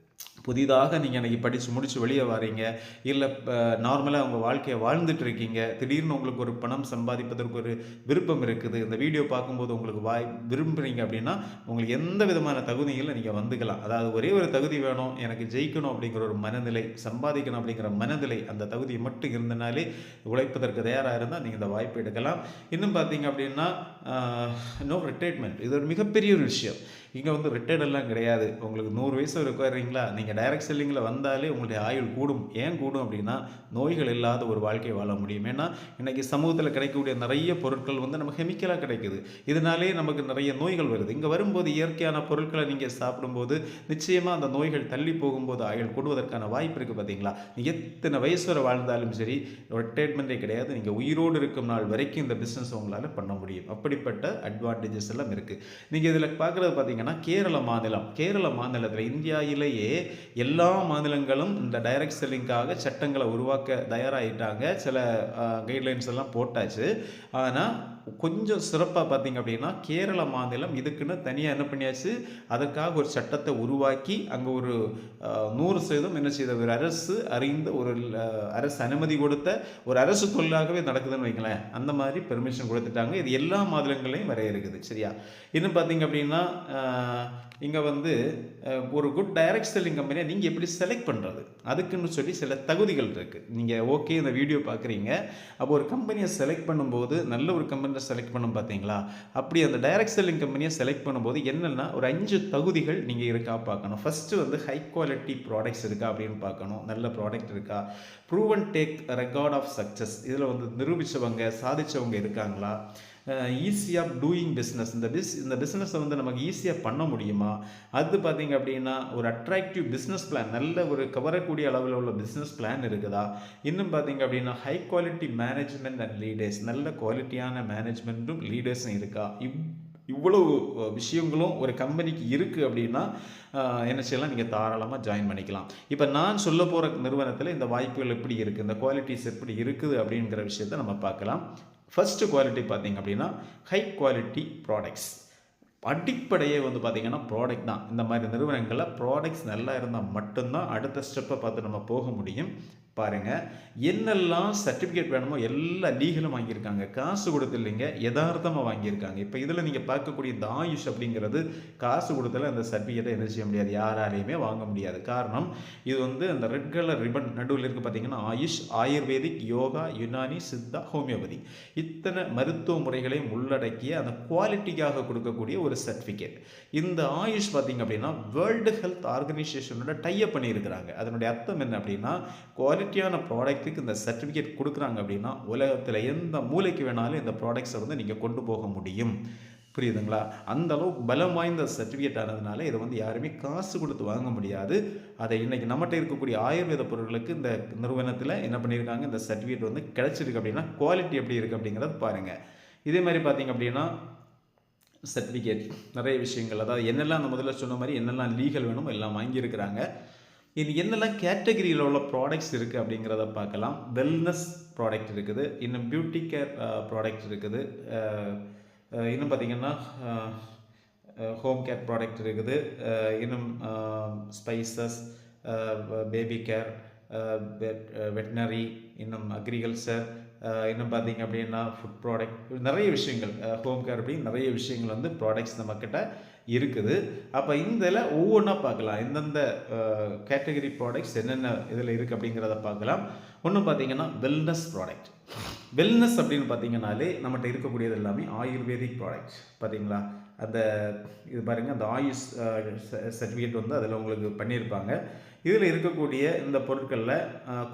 புதிதாக நீங்கள் அன்றைக்கி படித்து முடித்து வெளியே வரீங்க, இல்லை நார்மலாக உங்கள் வாழ்க்கையை வாழ்ந்துட்டு இருக்கீங்க, திடீர்னு உங்களுக்கு ஒரு பணம் சம்பாதிப்பதற்கு ஒரு விருப்பம் இருக்குது, இந்த வீடியோ பார்க்கும்போது உங்களுக்கு விரும்புகிறீங்க அப்படின்னா உங்களுக்கு எந்த விதமான தகுதிகளை நீங்கள் வந்துக்கலாம். அதாவது ஒரே ஒரு தகுதி வேணும், எனக்கு ஜெயிக்கணும் அப்படிங்கிற ஒரு மனநிலை, சம்பாதிக்கணும் அப்படிங்கிற மனநிலை, அந்த தகுதி மட்டும் இருந்தனாலே உழைப்பதற்கு தயாராக இருந்தால் நீங்கள் இந்த வாய்ப்பு எடுக்கலாம். இன்னும் பார்த்தீங்க அப்படின்னா நோ ரிட்டைர்மெண்ட். இது ஒரு மிகப்பெரிய ஒரு விஷயம். இங்கே வந்து ரிட்டையர்டெல்லாம் கிடையாது. உங்களுக்கு 100 வயசு இருக்கிறீங்களா, நீங்கள் டைரக்ட் செல்லிங்கில் வந்தாலே உங்களுடைய ஆயுள் கூடும். ஏன் கூடும் அப்படின்னா நோய்கள் இல்லாத ஒரு வாழ்க்கையை வாழ முடியும். ஏன்னா இன்றைக்கி சமூகத்தில் கிடைக்கக்கூடிய நிறைய பொருட்கள் வந்து நம்ம கெமிக்கலாக கிடைக்குது, இதனாலே நமக்கு நிறைய நோய்கள் வருது. இங்கே வரும்போது இயற்கையான பொருட்களை நீங்கள் சாப்பிடும்போது நிச்சயமாக அந்த நோய்கள் தள்ளி போகும்போது ஆயுள் கூடுவதற்கான வாய்ப்பு இருக்குது. பார்த்தீங்களா, நீங்கள் எத்தனை வயசு வரை வாழ்ந்தாலும் சரி ரிட்டையர்மெண்ட்டே கிடையாது. நீங்கள் உயிரோடு இருக்கும் நாள் வரைக்கும் இந்த பிஸ்னஸ் உங்களால் பண்ண முடியும். அப்படிப்பட்ட அட்வான்டேஜஸ் எல்லாம் இருக்குது. நீங்கள் இதில் பார்க்குறது பார்த்தீங்கன்னா கேரள மாநிலத்தில் இந்தியாவிலேயே எல்லா மாநிலங்களும் இந்த டைரக்ட் செல்லிங்காக சட்டங்களை உருவாக்க தயாராகிட்டாங்க. சில கைட்லைன்ஸ் எல்லாம் போட்டாச்சு. ஆனால் கொஞ்சம் சிறப்பாக பார்த்தீங்க அப்படின்னா கேரள மாநிலம் இதுக்குன்னு தனியாக என்ன பண்ணியாச்சு, அதற்காக ஒரு சட்டத்தை உருவாக்கி அங்கே ஒரு 100% என்ன செய்த ஒரு அரசு அறிந்த ஒரு அரசு அனுமதி கொடுத்த ஒரு அரசு தொழிலாகவே நடக்குதுன்னு வைங்களேன். அந்த மாதிரி பெர்மிஷன் கொடுத்துட்டாங்க. இது எல்லா மாநிலங்களையும் வரைய இருக்குது. சரியா? இன்னும் பார்த்தீங்க அப்படின்னா இங்கே வந்து ஒரு குட் டைரக்ட் செல்லிங் கம்பெனியை நீங்கள் எப்படி செலக்ட் பண்ணுறது, அதுக்குன்னு சொல்லி சில தகுதிகள் இருக்குது. நீங்கள் ஓகே இந்த வீடியோ பார்க்குறீங்க, அப்போ ஒரு கம்பெனியை செலக்ட் பண்ணும்போது நல்ல ஒரு கம்பெனியை ஒன்று செலக்ட் பண்ணணும் பார்த்தீங்களா? அப்படி அந்த டைரக்ட் செல்லிங் கம்பெனியை செலக்ட் பண்ணும்போது என்னென்னா ஒரு 5 தகுதிகள் நீங்கள் இருக்கா பார்க்கணும். ஃபஸ்ட்டு வந்து ஹை குவாலிட்டி ப்ராடக்ட்ஸ் இருக்கா அப்படின்னு பார்க்கணும். நல்ல ப்ராடக்ட் இருக்கா, proven track record of success, இதில் வந்து நிரூபித்தவங்க சாதித்தவங்க இருக்காங்களா, ஈஸி ஆஃப் டூயிங் பிஸ்னஸ், இந்த பிஸ்னஸை வந்து நமக்கு ஈஸியாக பண்ண முடியுமா, அது பார்த்திங்க அப்படின்னா ஒரு அட்ராக்டிவ் பிஸ்னஸ் பிளான், நல்ல ஒரு கவரக்கூடிய அளவில் உள்ள பிஸ்னஸ் பிளான் இருக்குதா, இன்னும் பார்த்திங்க அப்படின்னா high quality management and leaders, நல்ல குவாலிட்டியான மேனேஜ்மெண்ட்டும் லீடர்ஸும் இருக்கா. இவ்வளவு விஷயங்களும் ஒரு கம்பெனிக்கு இருக்குது அப்படின்னா என்ன செய்யலாம், நீங்கள் தாராளமாக ஜாயின் பண்ணிக்கலாம். இப்போ நான் சொல்ல போகிற நிறுவனத்தில் இந்த வாய்ப்புகள் எப்படி இருக்குது, இந்த குவாலிட்டிஸ் எப்படி இருக்குது அப்படிங்கிற விஷயத்தை நம்ம பார்க்கலாம். ஃபஸ்ட்டு குவாலிட்டி பார்த்திங்க அப்படின்னா ஹை குவாலிட்டி ப்ராடக்ட்ஸ். அடிப்படையே வந்து பார்த்திங்கன்னா ப்ராடக்ட் தான். இந்த மாதிரி நிறுவனங்களில் ப்ராடக்ட்ஸ் நல்லா இருந்தால் மட்டும்தான் அடுத்த ஸ்டெப்பை பார்த்து நம்ம போக முடியும். பாருங்கள், என்னெல்லாம் சர்டிஃபிகேட் வேணுமோ எல்லா லீகலும் வாங்கியிருக்காங்க, காசு கொடுத்து இல்லைங்க, யதார்த்தமாக வாங்கியிருக்காங்க. இப்போ இதில் நீங்கள் பார்க்கக்கூடிய இந்த ஆயுஷ் அப்படிங்கிறது காசு கொடுத்தல அந்த சர்டிஃபிகேட்டை என்ன செய்ய முடியாது, யாராலையுமே வாங்க முடியாது. காரணம், இது வந்து அந்த ரெட் கலர் ரிபன் நடுவில் இருக்குது பார்த்திங்கன்னா, ஆயுஷ், ஆயுர்வேதிக், யோகா, யுனானி, சித்தா, ஹோமியோபதி, இத்தனை மருத்துவ முறைகளையும் உள்ளடக்கிய அந்த குவாலிட்டிக்காக கொடுக்கக்கூடிய ஒரு சர்டிஃபிகேட். இந்த ஆயுஷ் பார்த்திங்க அப்படின்னா வேர்ல்டு ஹெல்த் ஆர்கனைசேஷனோட டைப் பண்ணியிருக்கிறாங்க. அதனுடைய அர்த்தம் என்ன அப்படின்னா, குவாலிட்டியான ப்ராடக்ட்டுக்கு இந்த சர்டிஃபிகேட் கொடுக்குறாங்க அப்படின்னா உலகத்தில் எந்த மூலைக்கு வேணாலும் இந்த ப்ராடக்ட்ஸை வந்து நீங்கள் கொண்டு போக முடியும். புரியுதுங்களா? அந்த அளவுக்கு பலம் வாய்ந்த சர்டிஃபிகேட் ஆனதுனால இதை வந்து யாருமே காசு கொடுத்து வாங்க முடியாது. அதை இன்றைக்கி நம்மகிட்ட இருக்கக்கூடிய ஆயுர்வேத பொருட்களுக்கு இந்த நிறுவனத்தில் என்ன பண்ணியிருக்காங்க, இந்த சர்டிஃபிகேட் வந்து கிடச்சிருக்கு அப்படின்னா குவாலிட்டி எப்படி இருக்குது அப்படிங்கிறத பாருங்கள். இதே மாதிரி பார்த்திங்க அப்படின்னா சர்டிஃபிகேட் நிறைய விஷயங்கள், அதாவது என்னெல்லாம் அந்த முதல்ல சொன்ன மாதிரி என்னெல்லாம் லீகல் வேணுமோ எல்லாம் வாங்கியிருக்கிறாங்க. இது என்னெல்லாம் கேட்டகரியில் உள்ள ப்ராடக்ட்ஸ் இருக்குது அப்படிங்கிறத பார்க்கலாம். வெல்னஸ் ப்ராடக்ட் இருக்குது, இன்னும் பியூட்டி கேர் ப்ராடக்ட் இருக்குது, இன்னும் பார்த்திங்கன்னா ஹோம் கேர் ப்ராடக்ட் இருக்குது, இன்னும் ஸ்பைசஸ், பேபி கேர், வெட்னரி, இன்னும் அக்ரிகல்ச்சர், இன்னும் பார்த்திங்க அப்படின்னா ஃபுட் ப்ராடக்ட், நிறைய விஷயங்கள், ஹோம் கேர் அப்படின்னு நிறைய விஷயங்கள் வந்து ப்ராடக்ட்ஸ் நம்மக்கிட்ட இருக்குது. அப்போ இந்த இதில் ஒவ்வொன்றா பார்க்கலாம், எந்தெந்த கேட்டகரி ப்ராடக்ட்ஸ் என்னென்ன இதில் இருக்குது அப்படிங்கிறத பார்க்கலாம். ஒன்று பார்த்திங்கன்னா வெல்னஸ் ப்ராடக்ட். வெல்னஸ் அப்படின்னு பார்த்திங்கனாலே நம்மகிட்ட இருக்கக்கூடியது எல்லாமே ஆயுர்வேதிக் ப்ராடக்ட்ஸ். பார்த்தீங்களா, அந்த இது பாருங்கள், அந்த ஆயுஷ் சர்டிஃபிகேட் வந்து அதில் உங்களுக்கு பண்ணியிருப்பாங்க. இதில் இருக்கக்கூடிய இந்த பொருட்களில்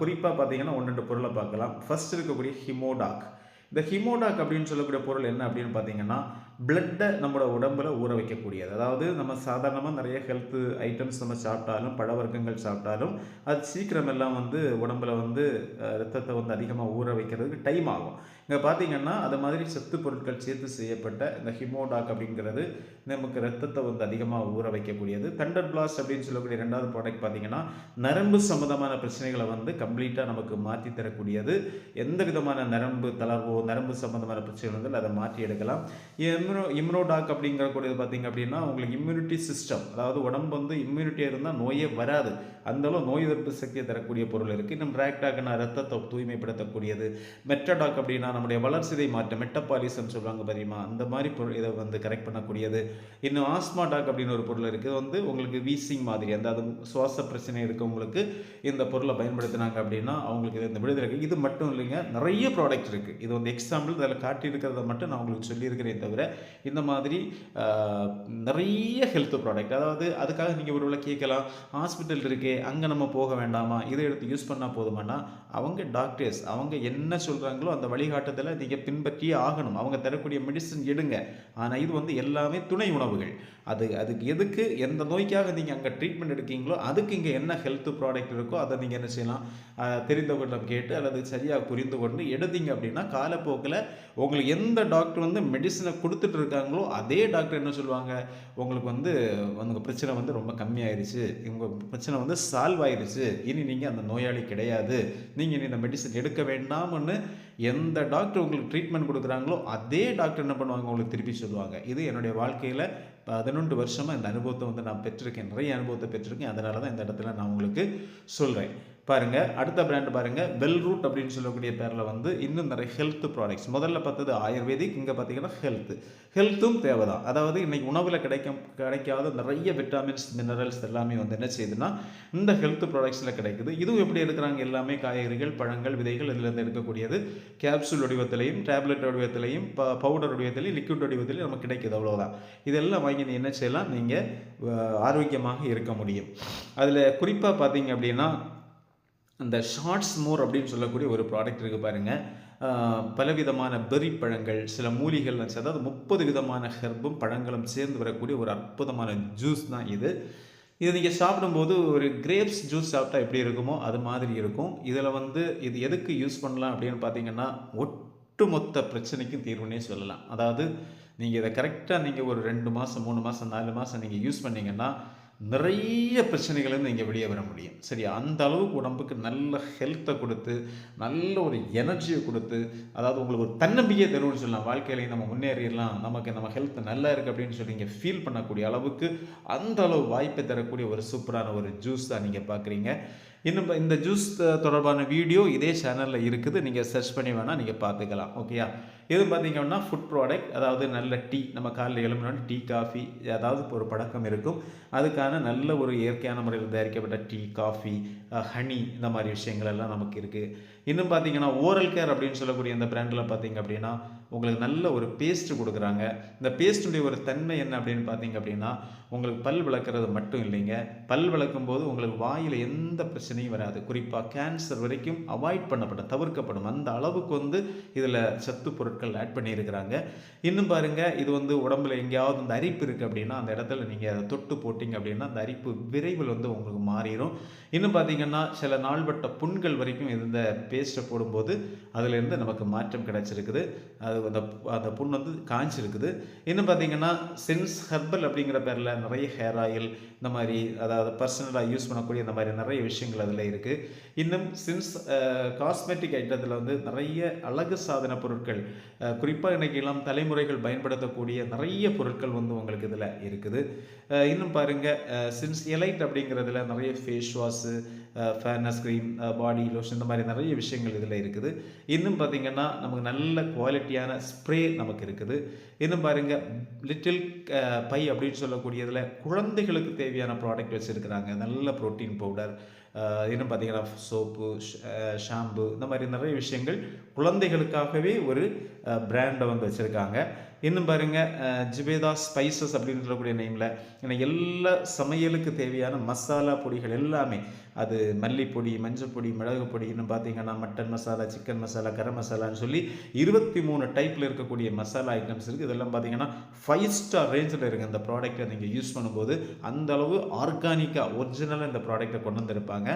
குறிப்பாக பார்த்திங்கன்னா 1-2 பொருளை பார்க்கலாம். ஃபஸ்ட் இருக்கக்கூடிய ஹிமோடாக். இந்த ஹிமோடாக் அப்படின்னு சொல்லக்கூடிய பொருள் என்ன அப்படின்னு பார்த்தீங்கன்னா, பிளட்டை நம்மளோட உடம்புல ஊற வைக்கக்கூடியது. அதாவது நம்ம சாதாரணமாக நிறைய ஹெல்த்து ஐட்டம்ஸ் நம்ம சாப்பிட்டாலும், பழ வர்க்கங்கள் சாப்பிட்டாலும் அது சீக்கிரம் எல்லாம் வந்து உடம்புல வந்து ரத்தத்தை வந்து அதிகமாக ஊற வைக்கிறதுக்கு டைம் ஆகும். இங்கே பார்த்தீங்கன்னா அது மாதிரி சத்து பொருட்கள் சேர்த்து செய்யப்பட்ட இந்த ஹிமோடாக் அப்படிங்கிறது நமக்கு ரத்தத்தை வந்து அதிகமாக ஊற வைக்கக்கூடியது. தண்டர் பிளாஸ்ட் அப்படின்னு சொல்லக்கூடிய 2வது ப்ராடக்ட் பார்த்தீங்கன்னா நரம்பு சம்மந்தமான பிரச்சனைகளை வந்து கம்ப்ளீட்டாக நமக்கு மாற்றி தரக்கூடியது. எந்த விதமான நரம்பு தளர்வோ நரம்பு சம்மந்தமான பிரச்சனைகள் வந்து அதை மாற்றி எடுக்கலாம். இம்யூனோடாக் அப்படிங்கிறக்கூடியது பார்த்திங்க அப்படின்னா உங்களுக்கு இம்யூனிட்டி சிஸ்டம், அதாவது உடம்பு வந்து இம்யூனிட்டியாக இருந்தால் நோயே வராது, அந்தளவு நோய் எதிர்ப்பு சக்தியை தரக்கூடிய பொருள் இருக்குது. இன்னும் ரேக்டாக்னா ரத்தத்தை தூய்மைப்படுத்தக்கூடியது. மெட்டடாக் அப்படின்னா நம்முடைய வளர்சிதை மாற்றம், மெட்டபாலிசம் சொல்லுவாங்க தெரியுமா, அந்த மாதிரி பொருள் இதை வந்து கரெக்ட் பண்ணக்கூடியது. இன்னும் ஆஸ்மாடாக் அப்படின்னு ஒரு பொருள் இருக்குது, வந்து உங்களுக்கு வீசிங் மாதிரி அந்த அது சுவாச பிரச்சனை இருக்கவங்களுக்கு இந்த பொருளை பயன்படுத்தினாங்க அப்படின்னா அவங்களுக்கு இந்த விடுதலை. இது மட்டும் இல்லைங்க, நிறைய ப்ராடக்ட் இருக்குது. இது வந்து எக்ஸாம்பிள் அதில் காட்டியிருக்கிறத மட்டும் நான் உங்களுக்கு சொல்லியிருக்கிறேன். தவிர இந்த மாதிரி நிறைய ஹெல்த் ப்ராடக்ட், அதாவது அதுக்காக நீங்கள் ஒருவேளை கேட்கலாம், ஹாஸ்பிட்டல் இருக்கே அங்கே நம்ம போக வேண்டாமா, இதை எடுத்து யூஸ் பண்ணால் போதுமானா, அவங்க டாக்டர்ஸ் அவங்க என்ன சொல்கிறாங்களோ அந்த வழிகாட்டுதலை நீங்கள் பின்பற்றியே ஆகணும். அவங்க தரக்கூடிய மெடிசன் எடுங்க. ஆனால் இது வந்து எல்லாமே துணை உணவுகள். அதுக்கு எதுக்கு எந்த நோய்க்காக நீங்கள் அங்கே ட்ரீட்மெண்ட் எடுக்கீங்களோ அதுக்கு இங்கே என்ன ஹெல்த் ப்ராடக்ட் இருக்கோ அதை நீங்கள் என்ன செய்யலாம், தெரிந்தவர்களிடம் கேட்டு அல்லது சரியாக புரிந்து கொண்டு எடுத்தீங்க அப்படின்னா காலப்போக்கில் உங்களுக்கு எந்த டாக்டர் வந்து மெடிசனை கொடுத்துட்டு இருக்காங்களோ அதே டாக்டர் என்ன சொல்லுவாங்க, உங்களுக்கு வந்து உங்கள் பிரச்சனை வந்து ரொம்ப கம்மியாயிருச்சு, உங்கள் பிரச்சனை வந்து சால்வ் ஆயிடுச்சு, இனி நீங்கள் அந்த நோயாளி கிடையாது, நீங்கள் இனி இந்த மெடிசன் எடுக்க வேண்டாம்னு எந்த டாக்டர் உங்களுக்கு ட்ரீட்மெண்ட் கொடுக்குறாங்களோ அதே டாக்டர் என்ன பண்ணுவாங்க, உங்களுக்கு திருப்பி சொல்லுவாங்க. இது என்னுடைய வாழ்க்கையில் 11 வருஷமாக இந்த அனுபவத்தை வந்து நான் பெற்றிருக்கேன், நிறைய அனுபவத்தை பெற்றிருக்கேன். அதனால தான் இந்த இடத்துல நான் உங்களுக்கு சொல்கிறேன். பாருங்கள். அடுத்த பிராண்ட் பாருங்கள், வெல் ரூட் அப்படின்னு சொல்லக்கூடிய பேரில் வந்து இன்னும் நிறைய ஹெல்த் ப்ராடக்ட்ஸ். முதல்ல பார்த்தது ஆயுர்வேதிக், இங்கே பார்த்தீங்கன்னா ஹெல்த்தும் தேவை தான். அதாவது இன்றைக்கி உணவில் கிடைக்காத நிறைய விட்டாமின்ஸ் மினரல்ஸ் எல்லாமே வந்து என்ன செய்யுதுன்னா இந்த ஹெல்த் ப்ராடக்ட்ஸில் கிடைக்குது. இதுவும் எப்படி எடுக்கிறாங்க, எல்லாமே காய்கறிகள், பழங்கள், விதைகள் இதிலேருந்து எடுக்கக்கூடியது. கேப்சூல் வடிவத்திலையும், டேப்லெட் வடிவத்திலையும், பவுடர் வடிவத்திலையும், லிக்விட் வடிவத்திலையும் நமக்கு கிடைக்குது. அவ்வளோதான். இதெல்லாம் வாங்கி என்ன செய்யலாம், நீங்கள் ஆரோக்கியமாக இருக்க முடியும். அதில் குறிப்பாக பார்த்தீங்க அப்படின்னா அந்த ஷார்ட்ஸ் மோர் அப்படின்னு சொல்லக்கூடிய ஒரு ப்ராடக்ட் இருக்குது பாருங்கள். பலவிதமான பெர்ரி பழங்கள், சில மூலிகள், அதாவது 30 விதமான ஹெர்பும் பழங்களும் சேர்ந்து வரக்கூடிய ஒரு அற்புதமான ஜூஸ் தான் இது. இது நீங்கள் சாப்பிடும்போது ஒரு கிரேப்ஸ் ஜூஸ் சாப்பிட்டா எப்படி இருக்குமோ அது மாதிரி இருக்கும். இதில் வந்து இது எதுக்கு யூஸ் பண்ணலாம் அப்படின்னு பார்த்தீங்கன்னா ஒட்டுமொத்த பிரச்சனைக்கும் தீர்வுனே சொல்லலாம். அதாவது நீங்கள் இதை கரெக்டாக நீங்கள் ஒரு 2 மாதம் 3 மாதம் 4 மாதம் நீங்கள் யூஸ் பண்ணிங்கன்னா நிறைய பிரச்சனைகள்லேருந்து நீங்கள் வெளியே வர முடியும். சரி, அந்த அளவுக்கு உடம்புக்கு நல்ல ஹெல்த்தை கொடுத்து, நல்ல ஒரு எனர்ஜியை கொடுத்து, அதாவது உங்களுக்கு ஒரு தன்னம்பிக்கையை தரும்னு சொல்லலாம். வாழ்க்கையிலையும் நம்ம முன்னேறிடலாம், நம்ம ஹெல்த் நல்லா இருக்குது அப்படின்னு சொல்லி நீங்கள் ஃபீல் பண்ணக்கூடிய அளவுக்கு அந்த அளவு வாய்ப்பை தரக்கூடிய ஒரு சூப்பரான ஒரு ஜூஸ் தான் நீங்கள் பார்க்குறீங்க. இன்னும் இந்த ஜூஸ் தொடர்பான வீடியோ இதே சேனலில் இருக்குது, நீங்கள் சர்ச் பண்ணி வேணால் நீங்கள் பார்த்துக்கலாம். ஓகேயா? இது பார்த்தீங்கன்னா ஃபுட் ப்ராடக்ட், அதாவது நல்ல டீ, நம்ம காலையில் எழும்பினோன்னு டீ காஃபி ஏதாவது ஒரு பழக்கம் இருக்கும். அதுக்கான நல்ல ஒரு இயற்கையான முறையில் தயாரிக்கப்பட்ட டீ, காஃபி, ஹனி, இந்த மாதிரி விஷயங்கள் எல்லாம் நமக்கு இருக்குது. இன்னும் பார்த்தீங்கன்னா ஓரல் கேர் அப்படின்னு சொல்லக்கூடிய இந்த பிராண்டில் பார்த்தீங்க அப்படின்னா உங்களுக்கு நல்ல ஒரு பேஸ்ட்டு கொடுக்குறாங்க. இந்த பேஸ்ட்டுடைய ஒரு தன்மை என்ன அப்படின்னு பார்த்தீங்க அப்படின்னா உங்களுக்கு பல் விளக்குறது மட்டும் இல்லைங்க, பல் விளக்கும் போது உங்களுக்கு வாயில் எந்த பிரச்சனையும் வராது. குறிப்பாக கேன்சர் வரைக்கும் அவாய்ட் பண்ணப்படும், தவிர்க்கப்படும். அந்த அளவுக்கு வந்து இதில் சத்து பொருட்கள் ஆட் பண்ணியிருக்கிறாங்க. இன்னும் பாருங்கள், இது வந்து உடம்புல எங்கேயாவது அந்த அரிப்பு இருக்குது அப்படின்னா அந்த இடத்துல நீங்கள் அதை தொட்டு போட்டிங்க அப்படின்னா அந்த அரிப்பு விரைவில் வந்து உங்களுக்கு மாறிடும். இன்னும் பார்த்தீங்கன்னா சில நாள்பட்ட புண்கள் வரைக்கும் இந்த பேஸ்ட்டை போடும்போது அதிலிருந்து நமக்கு மாற்றம் கிடைச்சிருக்குது. அது அந்த புண் வந்து காய்ச்சிருக்குது. இன்னும் பார்த்தீங்கன்னா சென்ஸ் ஹெர்பல் அப்படிங்கிற பேரில் நிறைய ஹேர் ஆயில், இந்த மாதிரி அதாவது பர்சனலாக யூஸ் பண்ணக்கூடிய இந்த மாதிரி நிறைய விஷயங்கள் அதில் இருக்குது. இன்னும் சின்ஸ் காஸ்மெட்டிக் ஐட்டத்தில் வந்து நிறைய அழகு சாதன பொருட்கள், குறிப்பாக இன்றைக்கி இளம் தலைமுறைகள் பயன்படுத்தக்கூடிய நிறைய பொருட்கள் வந்து உங்களுக்கு இதில் இருக்குது. இன்னும் பாருங்கள், சின்ஸ் எலைட் அப்படிங்கிறதுல நிறைய face wash, fairness cream, body lotion, இந்த மாதிரி நிறைய விஷயங்கள் இதில் இருக்குது. இன்னும் பார்த்திங்கன்னா நமக்கு நல்ல குவாலிட்டியான ஸ்ப்ரே நமக்கு இருக்குது. இன்னும் பாருங்கள், லிட்டில் பை அப்படின்னு சொல்லக்கூடியதில் குழந்தைகளுக்கு தேவையான ப்ராடக்ட் வச்சுருக்கிறாங்க. நல்ல ப்ரோட்டீன் பவுடர், இன்னும் பார்த்திங்கன்னா சோப்பு, ஷாம்பு, இந்த மாதிரி நிறைய விஷயங்கள் குழந்தைகளுக்காகவே ஒரு பிராண்டை வந்து வச்சுருக்காங்க. இன்னும் பாருங்கள், ஜிபேதா ஸ்பைசஸ் அப்படின்னு சொல்லக்கூடிய நேமில் ஏன்னா எல்லா சமையலுக்கு தேவையான மசாலா பொடிகள் எல்லாமே, அது மல்லிப்பொடி, மஞ்சள் பொடி, மிளகு பொடி, இன்னும் பார்த்தீங்கன்னா மட்டன் மசாலா, சிக்கன் மசாலா, கரம் மசாலான்னு சொல்லி 23 டைப்பில் இருக்கக்கூடிய மசாலா ஐட்டம்ஸ் இருக்குது. இதெல்லாம் பார்த்தீங்கன்னா 5 ஸ்டார் ரேஞ்சில் இருக்குது. இந்த ப்ராடக்ட்டை நீங்கள் யூஸ் பண்ணும்போது அந்த அளவு ஆர்கானிக்காக ஒரிஜினலாக இந்த ப்ராடக்ட்டை கொண்டு வந்திருப்பாங்க.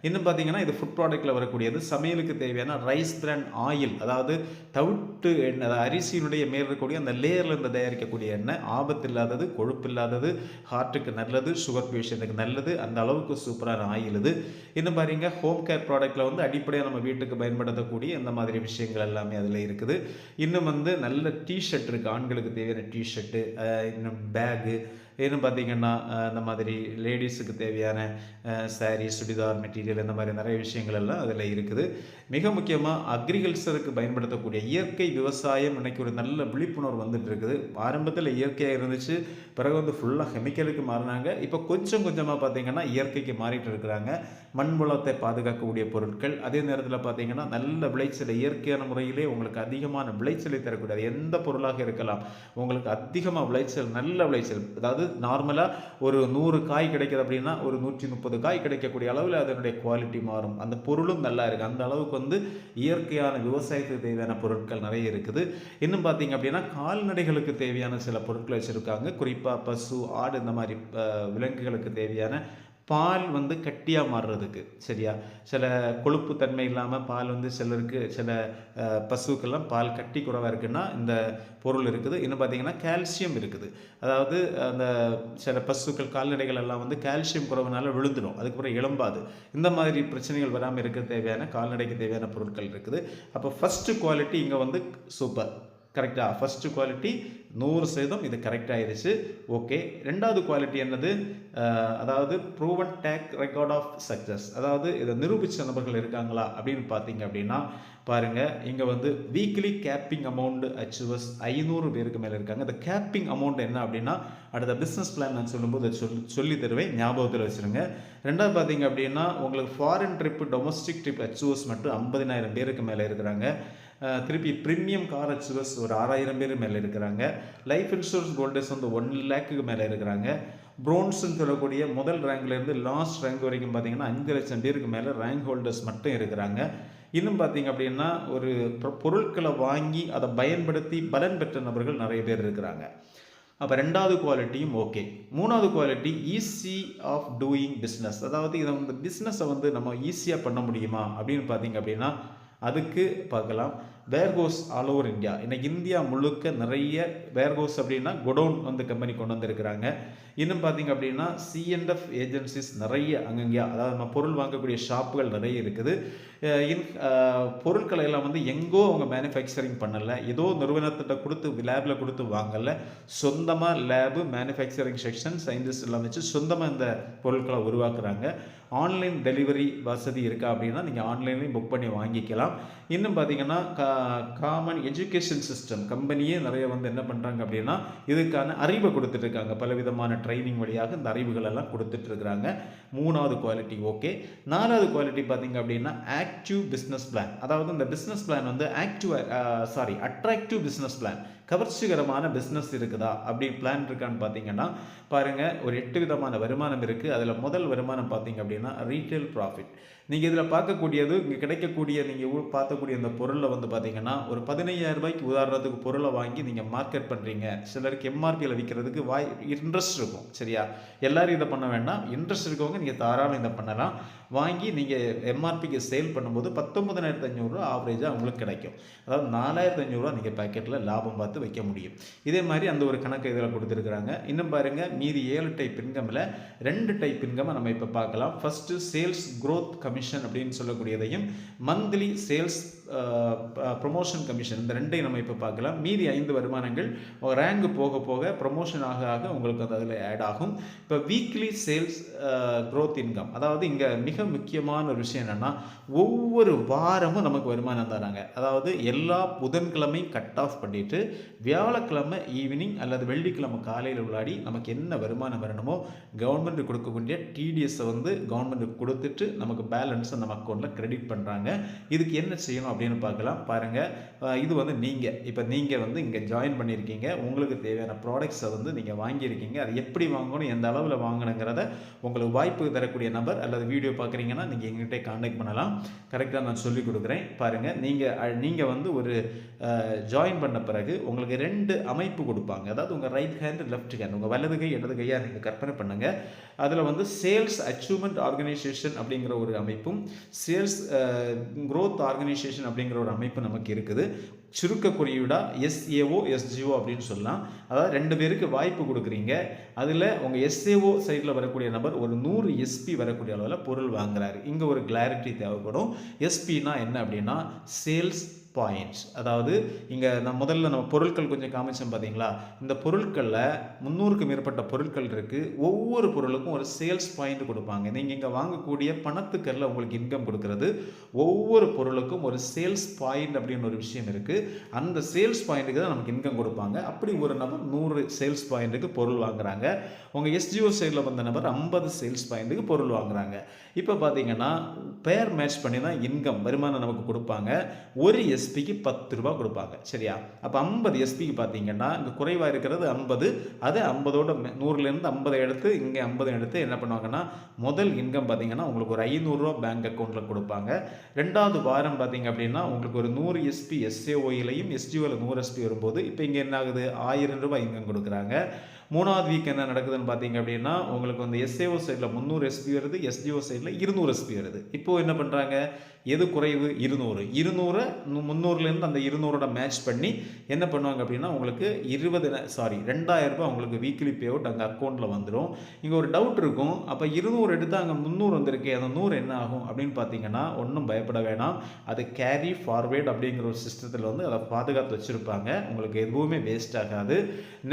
இன்னும் பார்த்தீங்கன்னா இது ஃபுட் ப்ராடக்ட்டில் வரக்கூடியது. சமையலுக்கு தேவையான ரைஸ் பிராண்ட் ஆயில், அதாவது தவிட்டு எண்ணெய், அரிசியினுடைய மேல் இருக்கக்கூடிய அந்த லேயர்லேருந்து தயாரிக்கக்கூடிய எண்ணெய், ஆபத்து இல்லாதது, கொழுப்பு இல்லாதது, ஹார்ட்டுக்கு நல்லது, சுகர் பேஷண்ட்டுக்கு நல்லது, அந்த அளவுக்கு சூப்பரான ஆயில் இது. இன்னும் பாருங்க, ஹோம் கேர் ப்ராடக்ட்டில் வந்து அடிப்படையாக நம்ம வீட்டுக்கு பயன்படுத்தக்கூடிய இந்த மாதிரி விஷயங்கள் எல்லாமே அதில் இருக்குது. இன்னும் வந்து நல்ல டிஷர்ட் இருக்குது, ஆண்களுக்கு தேவையான டிஷர்ட்டு, இன்னும் பேகு, இன்னும் பார்த்திங்கன்னா இந்த மாதிரி லேடிஸுக்கு தேவையான சாரீ, சுடிதார் மெட்டீரியல், இந்த மாதிரி நிறைய விஷயங்கள் எல்லாம் அதில் இருக்குது. மிக முக்கியமாக அக்ரிகல்ச்சருக்கு பயன்படுத்தக்கூடிய இயற்கை விவசாயம் இன்றைக்கி ஒரு நல்ல விழிப்புணர்வு வந்துட்டு இருக்குது. ஆரம்பத்தில் இயற்கையாக இருந்துச்சு, பிறகு வந்து ஃபுல்லாக கெமிக்கலுக்கு மாறினாங்க. இப்போ கொஞ்சம் கொஞ்சமாக பார்த்திங்கன்னா இயற்கைக்கு மாறிட்டு இருக்கிறாங்க. மண் வளத்தை பாதுகாக்கக்கூடிய பொருட்கள், அதே நேரத்தில் பார்த்திங்கன்னா நல்ல விளைச்சல், இயற்கையான முறையிலே உங்களுக்கு அதிகமான விளைச்சலை தரக்கூடிய எந்த பொருளாக இருக்கலாம், உங்களுக்கு அதிகமாக விளைச்சல், நல்ல விளைச்சல், அதாவது நார்மலாக ஒரு 100 காய் கிடைக்குது அப்படின்னா ஒரு 130 காய் கிடைக்கக்கூடிய அளவில் அதனுடைய குவாலிட்டி மாறும். அந்த பொருளும் நல்லா இருக்குது. அந்த அளவுக்கு வந்து இயற்கையான விவசாயத்துக்கு தேவையான பொருட்கள் நிறைய இருக்குது. இன்னும் பார்த்தீங்க அப்படின்னா கால்நடைகளுக்கு தேவையான சில பொருட்கள் வச்சுருக்காங்க. குறிப்பாக பசு, ஆடு, இந்த மாதிரி விலங்குகளுக்கு தேவையான பால் வந்து கட்டியாக மாறுறதுக்கு, சரியா, சில கொழுப்பு தன்மை இல்லாமல் பால் வந்து சிலருக்கு, சில பசுக்கெல்லாம் பால் கட்டி குறைவாக இருக்குன்னா இந்த பொருள் இருக்குது. இன்னும் பார்த்திங்கன்னா கால்சியம் இருக்குது. அதாவது அந்த சில பசுக்கள், கால்நடைகள் எல்லாம் வந்து கால்சியம் குறைவுனால விழுந்துடும், அதுக்கப்புறம் எலும்பாது. இந்த மாதிரி பிரச்சனைகள் வராமல் இருக்க தேவையான கால்நடைக்கு தேவையான பொருட்கள் இருக்குது. அப்போ ஃபஸ்ட்டு குவாலிட்டி இங்கே வந்து சூப்பர், கரெக்டாக. ஃபஸ்ட்டு குவாலிட்டி 100% இது கரெக்ட் ஆயிடுச்சு. ஓகே. 2வது குவாலிட்டி என்னது? அதாவது proven track record of success. அதாவது இதை நிரூபித்த நபர்கள் இருக்காங்களா அப்படின்னு பார்த்தீங்க அப்படின்னா பாருங்கள், இங்கே வந்து வீக்லி கேப்பிங் அமௌண்ட் அச்சீவர்ஸ் 500 பேருக்கு மேலே இருக்காங்க. இந்த கேப்பிங் அமௌண்ட் என்ன அப்படின்னா அடுத்த பிஸ்னஸ் பிளான் நான் சொல்லும்போது சொல்லி தருவேன், ஞாபகத்தில் வச்சுருங்க. 2வது பார்த்தீங்க அப்படின்னா உங்களுக்கு foreign trip domestic trip achievers மட்டும் 50,000 பேருக்கு மேலே இருக்கிறாங்க. திருப்பி ப்ரீமியம் கார் அச்சீவர்ஸ் ஒரு 6,000 பேர் மேலே இருக்கிறாங்க. லைஃப் இன்சூரன்ஸ் கோல்டர்ஸ் வந்து 1 லேக்குக்கு மேலே இருக்கிறாங்க. ப்ரோன்ஸ்ன்னு சொல்லக்கூடிய முதல் ரேங்க்லேருந்து லாஸ்ட் ரேங்க் வரைக்கும் பார்த்தீங்கன்னா 5 லட்சம் பேருக்கு மேலே ரேங்க் ஹோல்டர்ஸ் மட்டும் இருக்கிறாங்க. இன்னும் பார்த்தீங்க அப்படின்னா ஒரு பொருட்களை வாங்கி அதை பயன்படுத்தி பலன் பெற்ற நபர்கள் நிறைய பேர் இருக்கிறாங்க. அப்போ 2வது குவாலிட்டியும் ஓகே. 3வது quality ease of doing business. அதாவது இதை வந்து பிஸ்னஸை வந்து நம்ம ஈஸியாக பண்ண முடியுமா அப்படின்னு பார்த்தீங்க அப்படின்னா அதுக்கு பார்க்கலாம். Warehouse all over India. இன்னைக்கு இந்தியா முழுக்க நிறைய வேர்ஹவுஸ் அப்படின்னா குடோன் வந்து கம்பெனி கொண்டு வந்திருக்கிறாங்க. இன்னும் பார்த்தீங்க அப்படின்னா C&F ஏஜென்சிஸ் நிறைய அங்கங்கேயா, அதாவது நம்ம பொருள் வாங்கக்கூடிய ஷாப்புகள் நிறைய இருக்குது. பொருட்களை எல்லாம் வந்து எங்கோ அவங்க மேனுஃபேக்சரிங் பண்ணலை, ஏதோ நிறுவனத்திட்ட கொடுத்து லேபில் கொடுத்து வாங்கலை, சொந்தமாக லேபு மேனுஃபேக்சரிங் செக்ஷன் சயின்டிஸ்ட் எல்லாம் வச்சு சொந்தமாக இந்த பொருட்களை உருவாக்குறாங்க. ஆன்லைன் டெலிவரி வசதி இருக்கா அப்படின்னா நீங்கள் ஆன்லைன்லேயும் புக் பண்ணி வாங்கிக்கலாம். இன்னும் பார்த்தீங்கன்னா காமன் எஜுகேஷன் சிஸ்டம் கம்பெனியே நிறைய வந்து என்ன பண்ணுறாங்க அப்படின்னா இதுக்கான அறிவை கொடுத்துட்ருக்காங்க. பலவிதமான ட்ரைனிங் வழியாக இந்த அறிவுகள் எல்லாம் கொடுத்துட்ருக்குறாங்க. 3வது குவாலிட்டி ஓகே. 4வது குவாலிட்டி பார்த்தீங்க அப்படின்னா ஆக்டிவ் பிஸ்னஸ் பிளான். அதாவது இந்த பிஸ்னஸ் பிளான் வந்து அட்ராக்டிவ் பிஸ்னஸ் பிளான். கவர்ச்சிகரமான பிஸ்னஸ் இருக்குதா அப்படி பிளான் இருக்கான்னு பார்த்தீங்கன்னா பாருங்கள், ஒரு 8 விதமான வருமானம் இருக்குது. அதில் முதல் வருமானம் பார்த்தீங்க அப்படின்னா ரீட்டைல் ப்ராஃபிட். நீங்கள் இதில் பார்க்கக்கூடியது இங்கே கிடைக்கக்கூடிய நீங்கள் பார்க்கக்கூடிய அந்த பொருளை வந்து பார்த்தீங்கன்னா ஒரு 15,000 ரூபாய்க்கு உதாரணத்துக்கு பொருளை வாங்கி நீங்கள் மார்க்கெட் பண்ணுறீங்க. சிலருக்கு MRPயில் விற்கிறதுக்கு இன்ட்ரெஸ்ட் இருக்கும். சரியா? எல்லாரும் இதை பண்ண வேண்டாம். இன்ட்ரெஸ்ட் இருக்கவங்க நீங்கள் தாராளம் இதை பண்ணலாம். வாங்கி நீங்கள் MRPக்கு சேல் பண்ணும்போது 19,500 ரூபா ஆவரேஜாக உங்களுக்கு கிடைக்கும். அதாவது 4,500 ரூபா நீங்கள் பேக்கெட்டில் லாபம் பார்த்து வைக்க முடியும். இதே மாதிரி அந்த ஒரு கணக்கு இதில் கொடுத்துருக்குறாங்க. இன்னும் பாருங்கள், மீதி 7 டைப் இன்கமில் 2 டைப் இன்கமை நம்ம இப்போ பார்க்கலாம். ஃபஸ்ட்டு சேல்ஸ் க்ரோத் கமிஷன் அப்படின்னு சொல்லக்கூடியதையும் மந்த்லி சேல்ஸ் ப்ரொமோஷன் கமிஷன், இந்த 2ஐயும் நம்ம இப்போ பார்க்கலாம். மீதி 5 வருமானங்கள் ரேங்க் போக போக ப்ரொமோஷன் ஆக ஆக உங்களுக்கு அது அதில் ஆட் ஆகும். இப்போ வீக்லி சேல்ஸ் க்ரோத் இன்கம், அதாவது இங்கே மிக முக்கியமான ஒரு விஷயம் என்னென்னா ஒவ்வொரு வாரமும் நமக்கு வருமானம் தராங்க. அதாவது எல்லா புதன்கிழமையும் கட் ஆஃப் பண்ணிவிட்டு வியாழக்கிழமை ஈவினிங் அல்லது வெள்ளிக்கிழமை காலையில் உள்ளாடி நமக்கு என்ன வருமானம் வரணுமோ கவர்மெண்ட் கொடுக்கக்கூடிய டிடிஎஸை வந்து கவர்மெண்ட்டுக்கு கொடுத்துட்டு நமக்கு பேலன்ஸை நம்ம அக்கௌண்ட்டில் கிரெடிட் பண்ணுறாங்க. இதுக்கு என்ன செய்யணும் அப்படின்னு பார்க்கலாம். பாருங்கள், இது வந்து நீங்கள் வந்து இங்கே ஜாயின் பண்ணியிருக்கீங்க. உங்களுக்கு தேவையான ப்ராடக்ட்ஸை வந்து நீங்கள் வாங்கியிருக்கீங்க. அது எப்படி வாங்கணும், எந்த அளவில் வாங்கணுங்கிறத உங்களுக்கு வாய்ப்பு தரக்கூடிய நபர் அல்லது வீடியோ பார்க்குறீங்கன்னா நீங்கள் எங்கள்கிட்ட கான்டாக்ட் பண்ணலாம். கரெக்டாக நான் சொல்லிக் கொடுக்குறேன். பாருங்கள், நீங்கள் வந்து ஒரு ஜாயின் பண்ண பிறகு உங்களுக்கு 2 அமைப்பு கொடுப்பாங்க. அதாவது உங்கள் ரைட் ஹேண்ட் லெஃப்ட் ஹேண்ட், உங்கள் வலது கை இடது கையாக நீங்கள் கற்பனை பண்ணுங்கள். அதில் வந்து சேல்ஸ் அச்சீவ்மெண்ட் ஆர்கனைசேஷன் அப்படிங்கிற ஒரு அமைப்பும் சேல்ஸ் க்ரோத் ஆர்கனைசேஷன் அப்படிங்கிற ஒரு அமைப்பு நமக்கு இருக்குது. சுருக்க குறியீடா SAO SGO அப்படின்னு சொல்லலாம். அதாவது 2 பேருக்கு வாய்ப்பு கொடுக்குறீங்க. அதில் உங்கள் SAO சைடில் வரக்கூடிய நபர் ஒரு 100 SP வரக்கூடிய அளவில் பொருள் வாங்குறாரு. இங்கே ஒரு கிளாரிட்டி தேவைப்படும். SPனா என்ன அப்படின்னா சேல்ஸ் பாயிண்ட்ஸ். அதாவது இங்கே நம்ம பொருட்கள் கொஞ்சம் காமிச்சோம் பார்த்தீங்களா, இந்த பொருட்களில் 300க்கும் மேற்பட்ட பொருட்கள் இருக்குது. ஒவ்வொரு பொருளுக்கும் ஒரு சேல்ஸ் பாயிண்ட் கொடுப்பாங்க. நீங்கள் இங்கே வாங்கக்கூடிய பணத்துக்கல்ல உங்களுக்கு இன்கம் கொடுக்கறது ஒவ்வொரு பொருளுக்கும் ஒரு சேல்ஸ் பாயிண்ட் அப்படின்னு ஒரு விஷயம் இருக்குது. அந்த சேல்ஸ் பாயிண்ட்டுக்கு தான் நமக்கு இன்கம் கொடுப்பாங்க. அப்படி ஒரு நபர் 100 சேல்ஸ் பாயிண்ட்டுக்கு பொருள் வாங்குறாங்க. உங்கள் SGO சைடில் வந்த நபர் 50 சேல்ஸ் பாயிண்ட்டுக்கு பொருள் வாங்குறாங்க. இப்போ பார்த்தீங்கன்னா பேர் மேட்ச் பண்ணி தான் இன்கம் வருமானம் நமக்கு கொடுப்பாங்க. ஒரு SPக்கு 10 ரூபா கொடுப்பாங்க. சரியா? அப்போ 50 SPக்கு பார்த்தீங்கன்னா இங்கே குறைவாக இருக்கிறது 50. அது 50ஓட 100லேருந்து 50 எடுத்து இங்கே 50 எடுத்து என்ன பண்ணுவாங்கன்னா முதல் இன்கம் பார்த்தீங்கன்னா உங்களுக்கு ஒரு 500 ரூபா பேங்க் அக்கௌண்ட்டில் கொடுப்பாங்க. 2வது வாரம் பார்த்தீங்க அப்படின்னா உங்களுக்கு ஒரு 100 SP SAOயிலையும் SGOவில் 100 SP வரும்போது இப்போ இங்கே என்ன ஆகுது, 1000 ரூபாய் இன்கம் கொடுக்குறாங்க. மூணாவது வீக் என்ன நடக்குதுன்னு பார்த்தீங்க அப்படின்னா உங்களுக்கு வந்து எஸ்ஏஓ சைடில் 300 எஸ்பி வருது, எஸ்டிஓ சைடில் 200 எஸ்பி வருது. இப்போது என்ன பண்ணுறாங்க, எது குறைவு, 200 300லேருந்து அந்த 200ஓட மேட்ச் பண்ணி என்ன பண்ணுவாங்க அப்படின்னா உங்களுக்கு 2000 ரூபாய் உங்களுக்கு வீக்லி பே அவுட் அங்கே அக்கௌண்ட்டில் வந்துடும். இங்கே ஒரு டவுட் இருக்கும், அப்போ 200 எடுத்து அங்கே 300 வந்திருக்கு, அந்த 100 என்ன ஆகும் அப்படின்னு பார்த்தீங்கன்னா ஒன்றும் பயப்பட வேணாம். அது கேரி ஃபார்வேர்டு அப்படிங்கிற ஒரு சிஸ்டத்தில் வந்து அதை பாதுகாத்து வச்சுருப்பாங்க, உங்களுக்கு எதுவுமே வேஸ்ட் ஆகாது.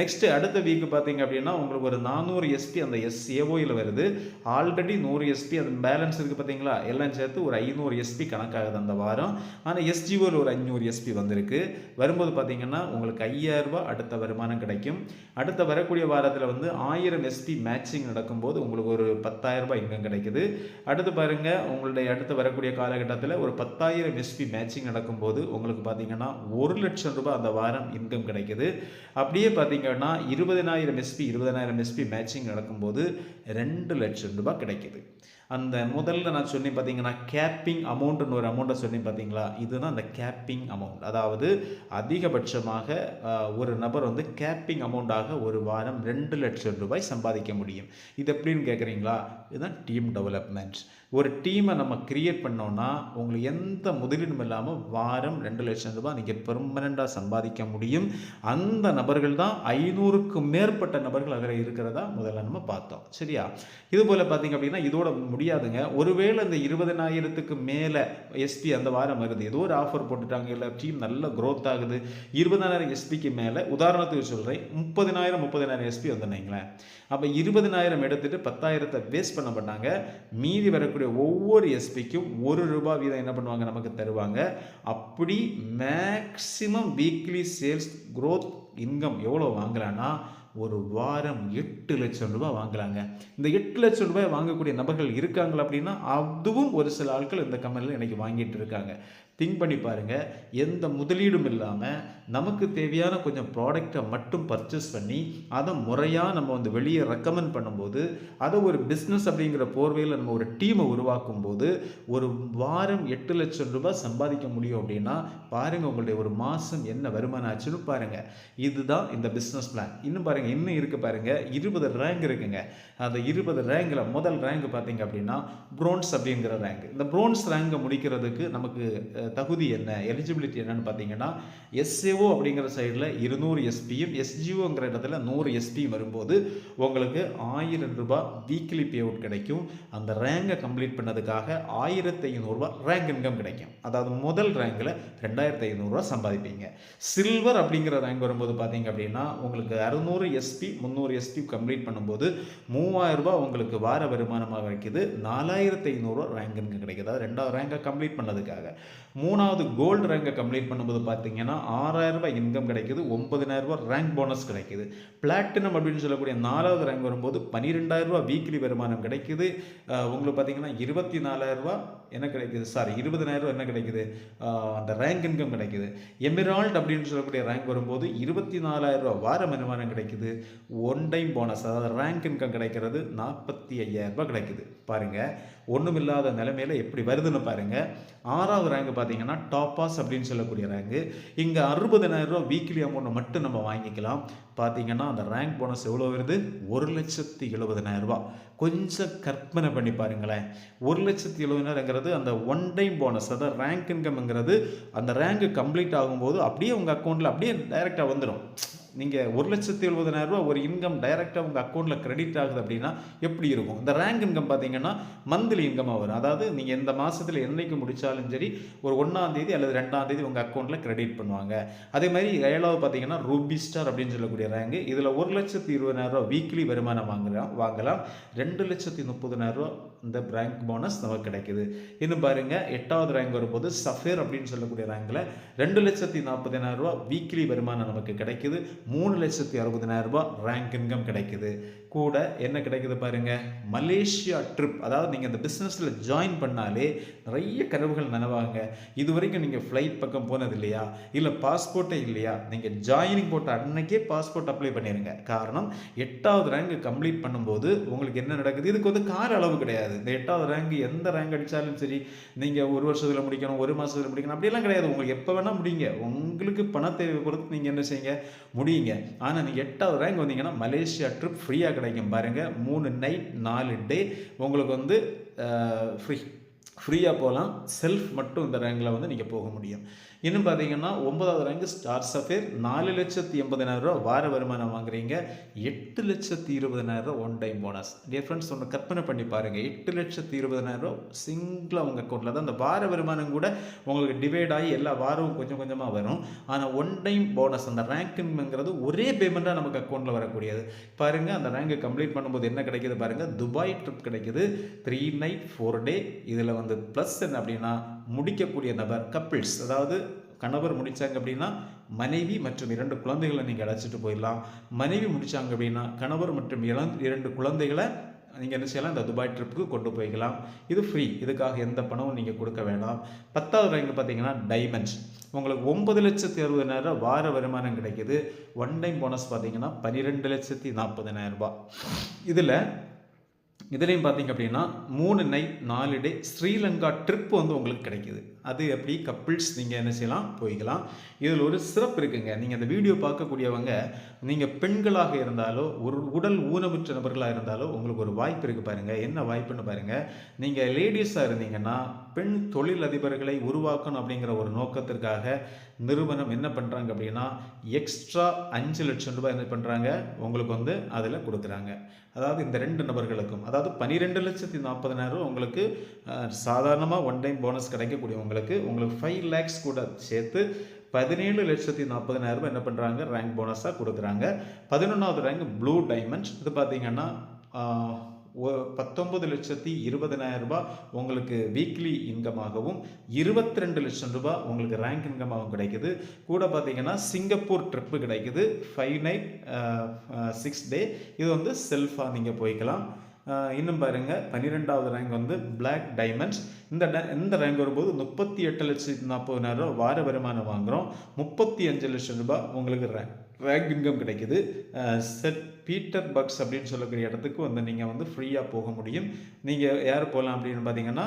நெக்ஸ்ட்டு அடுத்த வீக்கு பார்த்தீங்க அப்படின்னா உங்களுக்கு ஒரு 400 எஸ்பி அந்த எஸ்ஏஓயில் வருது. ஆல்ரெடி 100 எஸ்பி அந்த பேலன்ஸ் இருக்குது பார்த்தீங்களா, எல்லாம் சேர்த்து ஒரு 500 எஸ்பி கணக்காகுது அந்த வாரம். ஆனால் எஸ்ஜிஓவில் ஒரு 500 எஸ்பி வந்திருக்கு. வரும்போது பார்த்தீங்கன்னா உங்களுக்கு 5000 ரூபாய் அடுத்த வருமானம் கிடைக்கும். அடுத்த வரக்கூடிய வாரத்தில் வந்து 1000 எஸ்பி மேட்சிங் நடக்கும்போது உங்களுக்கு ஒரு 10,000 ரூபாய் இன்கம் கிடைக்குது. அடுத்து பாருங்கள், உங்களுடைய அடுத்து வரக்கூடிய காலகட்டத்தில் ஒரு 10,000 எஸ்பி மேட்சிங் நடக்கும்போது உங்களுக்கு பார்த்தீங்கன்னா 1,00,000 ரூபாய் அந்த வாரம் இன்கம் கிடைக்குது. அப்படியே பார்த்தீங்கன்னா 20,000 எஸ்பி மேட்சிங் நடக்கும்போது 2,00,000 ரூபாய் கிடைக்குது. அந்த முதல்ல நான் சொன்னேன் பார்த்தீங்கன்னா கேப்பிங் அமௌண்ட்டுன்னு ஒரு அமௌண்ட்டை சொன்னேன் பார்த்தீங்களா, இதுதான் அந்த கேப்பிங் அமௌண்ட். அதாவது அதிகபட்சமாக ஒரு நபர் வந்து கேப்பிங் அமௌண்ட்டாக ஒரு வாரம் 2,00,000 ரூபாய் சம்பாதிக்க முடியும். இது எப்படின்னு கேட்குறீங்களா, இதுதான் டீம் டெவலப்மெண்ட். ஒரு டீமை நம்ம கிரியேட் பண்ணோன்னா உங்களுக்கு எந்த முதலீடும் இல்லாமல் வாரம் 2,00,000 ரூபாய் நீங்கள் பெர்மனெண்ட்டாக சம்பாதிக்க முடியும். அந்த நபர்கள் தான் 500க்கும் மேற்பட்ட நபர்கள் அதில் இருக்கிறதா முதல்ல நம்ம பார்த்தோம். சரியா, இது போல் பார்த்தீங்க அப்படின்னா இதோட முடியாதுங்க. ஒருவேளை இந்த 20,000க்கு மேலே எஸ்பி அந்த வாரம் வருது, ஏதோ ஒரு ஆஃபர் போட்டுட்டாங்க, இல்லை டீம் நல்ல க்ரோத் ஆகுது, 20,000 எஸ்பிக்கு மேலே உதாரணத்துக்கு சொல்கிறேன் 30,000 எஸ்பி வந்துனீங்களேன், அப்போ 20,000 எடுத்துகிட்டு 10,000 வேஸ்ட் பண்ண மாட்டாங்க. மீதி வரக்கூடிய ஒவ்வொரு எஸ்பிக்கும் ₹1 வீதம் என்ன பண்ணுவாங்க, நமக்கு தருவாங்க. அப்படி maximum weekly sales growth income எவ்வளோ வாங்கலான்னா ஒரு வாரம் 8,00,000 ரூபாய் வாங்கலாங்க. இந்த 8,00,000 ரூபாய் வாங்கக்கூடிய நபர்கள் இருக்காங்களா அப்படின்னா அதுவும் ஒரு சில ஆட்கள் இந்த கம்பெனியில் இன்றைக்கி வாங்கிட்டு இருக்காங்க. திங்க் பண்ணி பாருங்கள், எந்த முதலீடும் இல்லாமல் நமக்கு தேவையான கொஞ்சம் ப்ராடக்டை மட்டும் பர்ச்சேஸ் பண்ணி அதை முறையாக நம்ம வந்து வெளியே ரெக்கமெண்ட் பண்ணும்போது அதை ஒரு பிஸ்னஸ் அப்படிங்கிற போர்வையில் நம்ம ஒரு டீமை உருவாக்கும் போது ஒரு வாரம் 8,00,000 ரூபாய் சம்பாதிக்க முடியும் அப்படின்னா பாருங்கள் உங்களுடைய ஒரு மாதம் என்ன வருமானம் ஆச்சுன்னு பாருங்கள். இதுதான் இந்த பிஸ்னஸ் பிளான். இன்னும் பாருங்கள், இன்னும் இருக்குது பாருங்கள், 20 ரேங்க் இருக்குங்க. அந்த 20 ரேங்கில் முதல் ரேங்க் பார்த்தீங்க அப்படின்னா ப்ரோன்ஸ் அப்படிங்கிற ரேங்க். இந்த ப்ரோன்ஸ் ரேங்கை முடிக்கிறதுக்கு நமக்கு தகுதி என்ன, எலிஜிபிலிட்டி என்னன்னு பார்த்தீங்கன்னா எஸ்ஏஓ அப்படிங்கிற சைடில் 200 எஸ்பியும் எஸ்ஜிஓங்கிற இடத்துல 100 எஸ்பியும் வரும்போது உங்களுக்கு 1000 ரூபாய் வீக்லி பே அவுட் கிடைக்கும். அந்த ரேங்கை கம்ப்ளீட் பண்ணதுக்காக 1,500 ரூபாய் ரேங்க் இன்கம் கிடைக்கும். அதாவது முதல் ரேங்கில் 2,500 ரூபாய் சம்பாதிப்பீங்க. சில்வர் அப்படிங்கிற ரேங்க் வரும்போது பார்த்தீங்க அப்படின்னா உங்களுக்கு 600 எஸ்பி 300 எஸ்பி கம்ப்ளீட் பண்ணும்போது 3,000 ரூபாய் உங்களுக்கு வார வருமானமாக கிடைக்குது. 4,500 ரூபாய் ரேங்க் இன்கம் கிடைக்குது. அதாவது 2வது ரேங்கை கம்ப்ளீட் பண்ணதுக்காக. 3வது கோல்டு ரேங்கை கம்ப்ளீட் பண்ணும்போது பார்த்தீங்கன்னா 6,000 ரூபாய் இன்கம் கிடைக்குது. 9,000 ரூபாய் ரேங்க் போனஸ் கிடைக்குது. பிளாட்டினம் அப்படின்னு சொல்லக்கூடிய 4வது ரேங்க் வரும்போது 12,000 ரூபாய் வீக்லி வருமானம் கிடைக்குது. உங்களுக்கு பார்த்தீங்கன்னா 24,000 ரூபாய் என்ன கிடைக்குது, 20,000 ரூபாய் என்ன கிடைக்குது, அந்த ரேங்க் இன்கம் கிடைக்குது. எமிரால்ட் அப்படின்னு சொல்லக்கூடிய ரேங்க் வரும்போது 24,000 ரூபாய் வார வருமானம் கிடைக்குது. ஒன் டைம் போனஸ் அதாவது ரேங்க் இன்கம் கிடைக்கிறது 45,000 ரூபாய் கிடைக்குது. பாருங்கள், ஒன்றுமில்லாத நிலைமையில் எப்படி வருதுன்னு பாருங்கள். 6வது ரேங்க் பார்த்தீங்கன்னா டாப்பாஸ் அப்படின்னு சொல்லக்கூடிய ரேங்கு. இங்கே 60,000 ரூபாய் வீக்லி அமௌண்ட் மட்டும் நம்ம வாங்கிக்கலாம். பார்த்தீங்கன்னா அந்த ரேங்க் போனஸ் எவ்வளோ வருது, 1,70,000 ரூபாய். கொஞ்சம் கற்பனை பண்ணி பாருங்களேன், 1,70,000 அந்த ஒன் டைம் போனஸ் அதாவது ரேங்க் இன்கம்ங்கிறது அந்த ரேங்க் கம்ப்ளீட் ஆகும்போது அப்படியே உங்கள் அக்கௌண்ட்டில் அப்படியே டைரெக்டாக வந்துடும். நீங்கள் 1,70,000 ரூபாய் ஒரு இன்கம் டைரெக்டாக உங்கள் அக்கௌண்ட்டில் கிரெடிட் ஆகுது அப்படின்னா எப்படி இருக்கும். இந்த ரேங்க் இன்கம் பார்த்தீங்கன்னா மந்த்லி இன்கமாக வரும். அதாவது நீங்கள் எந்த மாதத்தில் என்றைக்கு முடித்தாலும் சரி ஒரு 1ஆம் தேதி அல்லது 2ஆம் தேதி உங்கள் அக்கௌண்ட்டில் கிரெடிட் பண்ணுவாங்க. அதே மாதிரி 7வது பார்த்தீங்கன்னா ரூபி ஸ்டார் அப்படின்னு சொல்லக்கூடிய ரேங்கு. இதில் 1,20,000 ரூபாய் வீக்லி வருமானம் வாங்கலாம். 2,30,000 ரூபாய் இந்த ரேங்க் போனஸ் நமக்கு கிடைக்குது. இன்னும் பாருங்கள், 8வது ரேங்க் வரும்போது சஃபேர் அப்படின்னு சொல்லக்கூடிய ரேங்கில் 2,40,000 ரூபாய் வீக்லி வருமானம் நமக்கு கிடைக்குது. 3,60,000 ரூபாய் ரேங்க் இன்கம் கிடைக்குது. கூட என்ன கிடைக்குது பாருங்கள், மலேசியா ட்ரிப். அதாவது நீங்கள் இந்த பிஸ்னஸில் ஜாயின் பண்ணாலே நிறைய கனவுகள் நனவாங்க. இது வரைக்கும் நீங்கள் ஃப்ளைட் பக்கம் போனது இல்லையா, இல்லை பாஸ்போர்ட்டே இல்லையா, நீங்கள் ஜாயினிங் போட்ட அன்னைக்கே பாஸ்போர்ட் அப்ளை பண்ணிடுங்க. காரணம் 8வது ரேங்க் கம்ப்ளீட் பண்ணும்போது உங்களுக்கு என்ன நடக்குது, இதுக்கு வந்து கால அளவு கிடையாது. இந்த 8வது ரேங்க் எந்த ரேங்க் அடித்தாலும் சரி, நீங்கள் ஒரு வருஷத்தில் முடிக்கணும், ஒரு மாதத்தில் முடிக்கணும், அப்படியெல்லாம் கிடையாது. உங்களுக்கு எப்போ வேணால் முடியுங்க. உங்களுக்கு பண தேவை பொறுத்து நீங்கள் என்ன செய்யுங்க, முடியுங்க. ஆனால் நீங்கள் 8வது ரேங்க் வந்தீங்கன்னா மலேசியா ட்ரிப் ஃப்ரீயாக கிடைக்கும் பாருங்கள். 3 நைட் 4 டே உங்களுக்கு வந்து ஃப்ரீயாக போகலாம். செல்ஃப் மட்டும் இந்த ரேங்கில் வந்து நீங்கள் போக முடியும். இன்னும் பார்த்தீங்கன்னா 9வது ரேங்க் ஸ்டார் சஃபேர். 4,80,000 வார வருமானம் வாங்குறீங்க. 8,20,000 one time bonus. Dear friends, ஒன்று கற்பனை பண்ணி பாருங்கள். 8,20,000 சிங்கிளாக உங்கள் அக்கௌண்ட்டில் தான். அந்த வார வருமானம் கூட உங்களுக்கு டிவைட் ஆகி எல்லா வாரமும் கொஞ்சம் கொஞ்சமாக வரும். ஆனால் ஒன் டைம் போனஸ், அந்த ரேங்க்குங்கிறது ஒரே பேமெண்ட்டாக நமக்கு அக்கௌண்ட்டில் வரக்கூடியது. பாருங்கள், அந்த ரேங்க் கம்ப்ளீட் பண்ணும்போது என்ன கிடைக்கிது பாருங்கள். துபாய் ட்ரிப் கிடைக்குது. 3 நைட் 4 டே. இதில் வந்து ப்ளஸ் என்ன அப்படின்னா, முடிக்கக்கூடிய நபர் கப்பிள்ஸ், அதாவது கணவர் முடித்தாங்க அப்படின்னா மனைவி மற்றும் 2 குழந்தைகளை நீங்கள் அழைச்சிட்டு போயிடலாம். மனைவி முடித்தாங்க அப்படின்னா கணவர் மற்றும் 2 குழந்தைகளை நீங்கள் என்ன செய்யலாம், இந்த துபாய் ட்ரிப்புக்கு கொண்டு போய்க்கலாம். இது ஃப்ரீ. இதுக்காக எந்த பணமும் நீங்கள் கொடுக்க வேண்டாம். 10வது ரேங்க் பார்த்தீங்கன்னா டைமண்ட்ஸ். உங்களுக்கு 9,60,000 வார வருமானம் கிடைக்கிது. ஒன் டைம் போனஸ் பார்த்தீங்கன்னா 12,40,000. இதுலேயும் பார்த்தீங்க அப்படின்னா 3 நைட் 4 டே ஸ்ரீலங்கா ட்ரிப் வந்து உங்களுக்கு கிடைக்கிது. அது எப்படி கப்பிள்ஸ் நீங்கள் என்ன செய்யலாம், போய்க்கலாம். இதில் ஒரு சிறப்பு இருக்குங்க. நீங்கள் அந்த வீடியோ பார்க்கக்கூடியவங்க நீங்கள் பெண்களாக இருந்தாலோ ஒரு உடல் ஊனமுற்ற நபர்களாக இருந்தாலோ உங்களுக்கு ஒரு வாய்ப்பு இருக்குது பாருங்கள். என்ன வாய்ப்புன்னு பாருங்கள். நீங்கள் லேடிஸாக இருந்தீங்கன்னா பெண் தொழில் அதிபர்களை உருவாக்கணும் அப்படிங்கிற ஒரு நோக்கத்திற்காக நிறுவனம் என்ன பண்ணுறாங்க அப்படின்னா எக்ஸ்ட்ரா 5 லட்சம் ரூபாய் என்ன பண்ணுறாங்க உங்களுக்கு வந்து அதில் கொடுக்குறாங்க. அதாவது இந்த 2 நபர்களுக்கும், அதாவது 12,40,000 உங்களுக்கு சாதாரணமாக ஒன் டைம் போனஸ் கிடைக்கக்கூடிய உங்களுக்கு 5 lakhs கூட சேர்த்து 17,40,000 என்ன பண்ணுறாங்க ரேங்க் போனஸாக கொடுக்குறாங்க. 11வது ரேங்க் ப்ளூ டைமண்ட்ஸ். இது பார்த்தீங்கன்னா 19,20,000 உங்களுக்கு வீக்லி இன்கமாகவும் 22 லட்சம் ரூபாய் உங்களுக்கு ரேங்க் இன்கமாகவும் கிடைக்குது. கூட பார்த்தீங்கன்னா சிங்கப்பூர் ட்ரிப்பு கிடைக்குது. 5 நைட் 6 டே. இது வந்து செல்ஃபாக நீங்கள் போய்க்கலாம். இன்னும் பாருங்கள், 12வது ரேங்க் வந்து பிளாக் டைமண்ட்ஸ். இந்த ரேங்க் வரும்போது 38,40,000 வார வருமானம் வாங்குகிறோம். 35 லட்சம் ரூபாய் உங்களுக்கு ரேங்க் இன்கம் கிடைக்குது. செட் பீட்டர் பக்ஸ் அப்படின்னு சொல்லக்கூடிய இடத்துக்கு வந்து நீங்கள் வந்து ஃப்ரீயாக போக முடியும். நீங்கள் யார் போகலாம் அப்படின்னு பார்த்தீங்கன்னா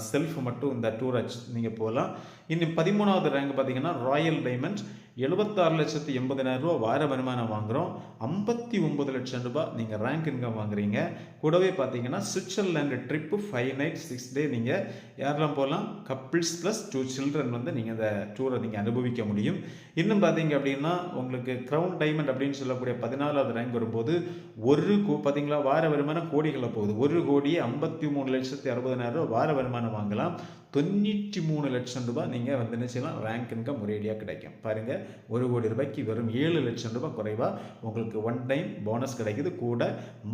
செல்ஃப் மட்டும் இந்த டூரச் நீங்கள் போகலாம். இன்னும் 13வது ரேங்க் பார்த்தீங்கன்னா ராயல் டைமண்ட்ஸ். 76,80,000 வார வருமானம் வாங்குகிறோம். 59 லட்சம் ரூபாய் நீங்கள் ரேங்க் இன்கம் வாங்குறீங்க. கூடவே பார்த்தீங்கன்னா சுவிட்சர்லாண்டு ட்ரிப்பு 5 நைட் 6 டே நீங்கள் யாரெல்லாம் போகலாம், கப்பிள்ஸ் ப்ளஸ் 2 சில்ட்ரன் வந்து நீங்கள் இந்த டூரை நீங்கள் அனுபவிக்க முடியும். இன்னும் பார்த்தீங்க அப்படின்னா உங்களுக்கு க்ரௌன் டைமண்ட் அப்படின்னு சொல்லக்கூடிய 14வது ரேங்க் வரும்போது பார்த்தீங்களா வார வருமானம் கோடிகளில் போகுது. 1,53,60,000 வார வருமானம் வாங்கலாம். 93 லட்சம் ரூபாய் நீங்கள் வந்து என்ன செய்யலாம், ரேங்க் இன்கம் ஒரேடியாக கிடைக்கும். பாருங்கள், 1 கோடி ரூபாய்க்கு வெறும் 7 லட்சம் ரூபாய் குறைவாக உங்களுக்கு ஒன் டைம் போனஸ் கிடைக்குது. கூட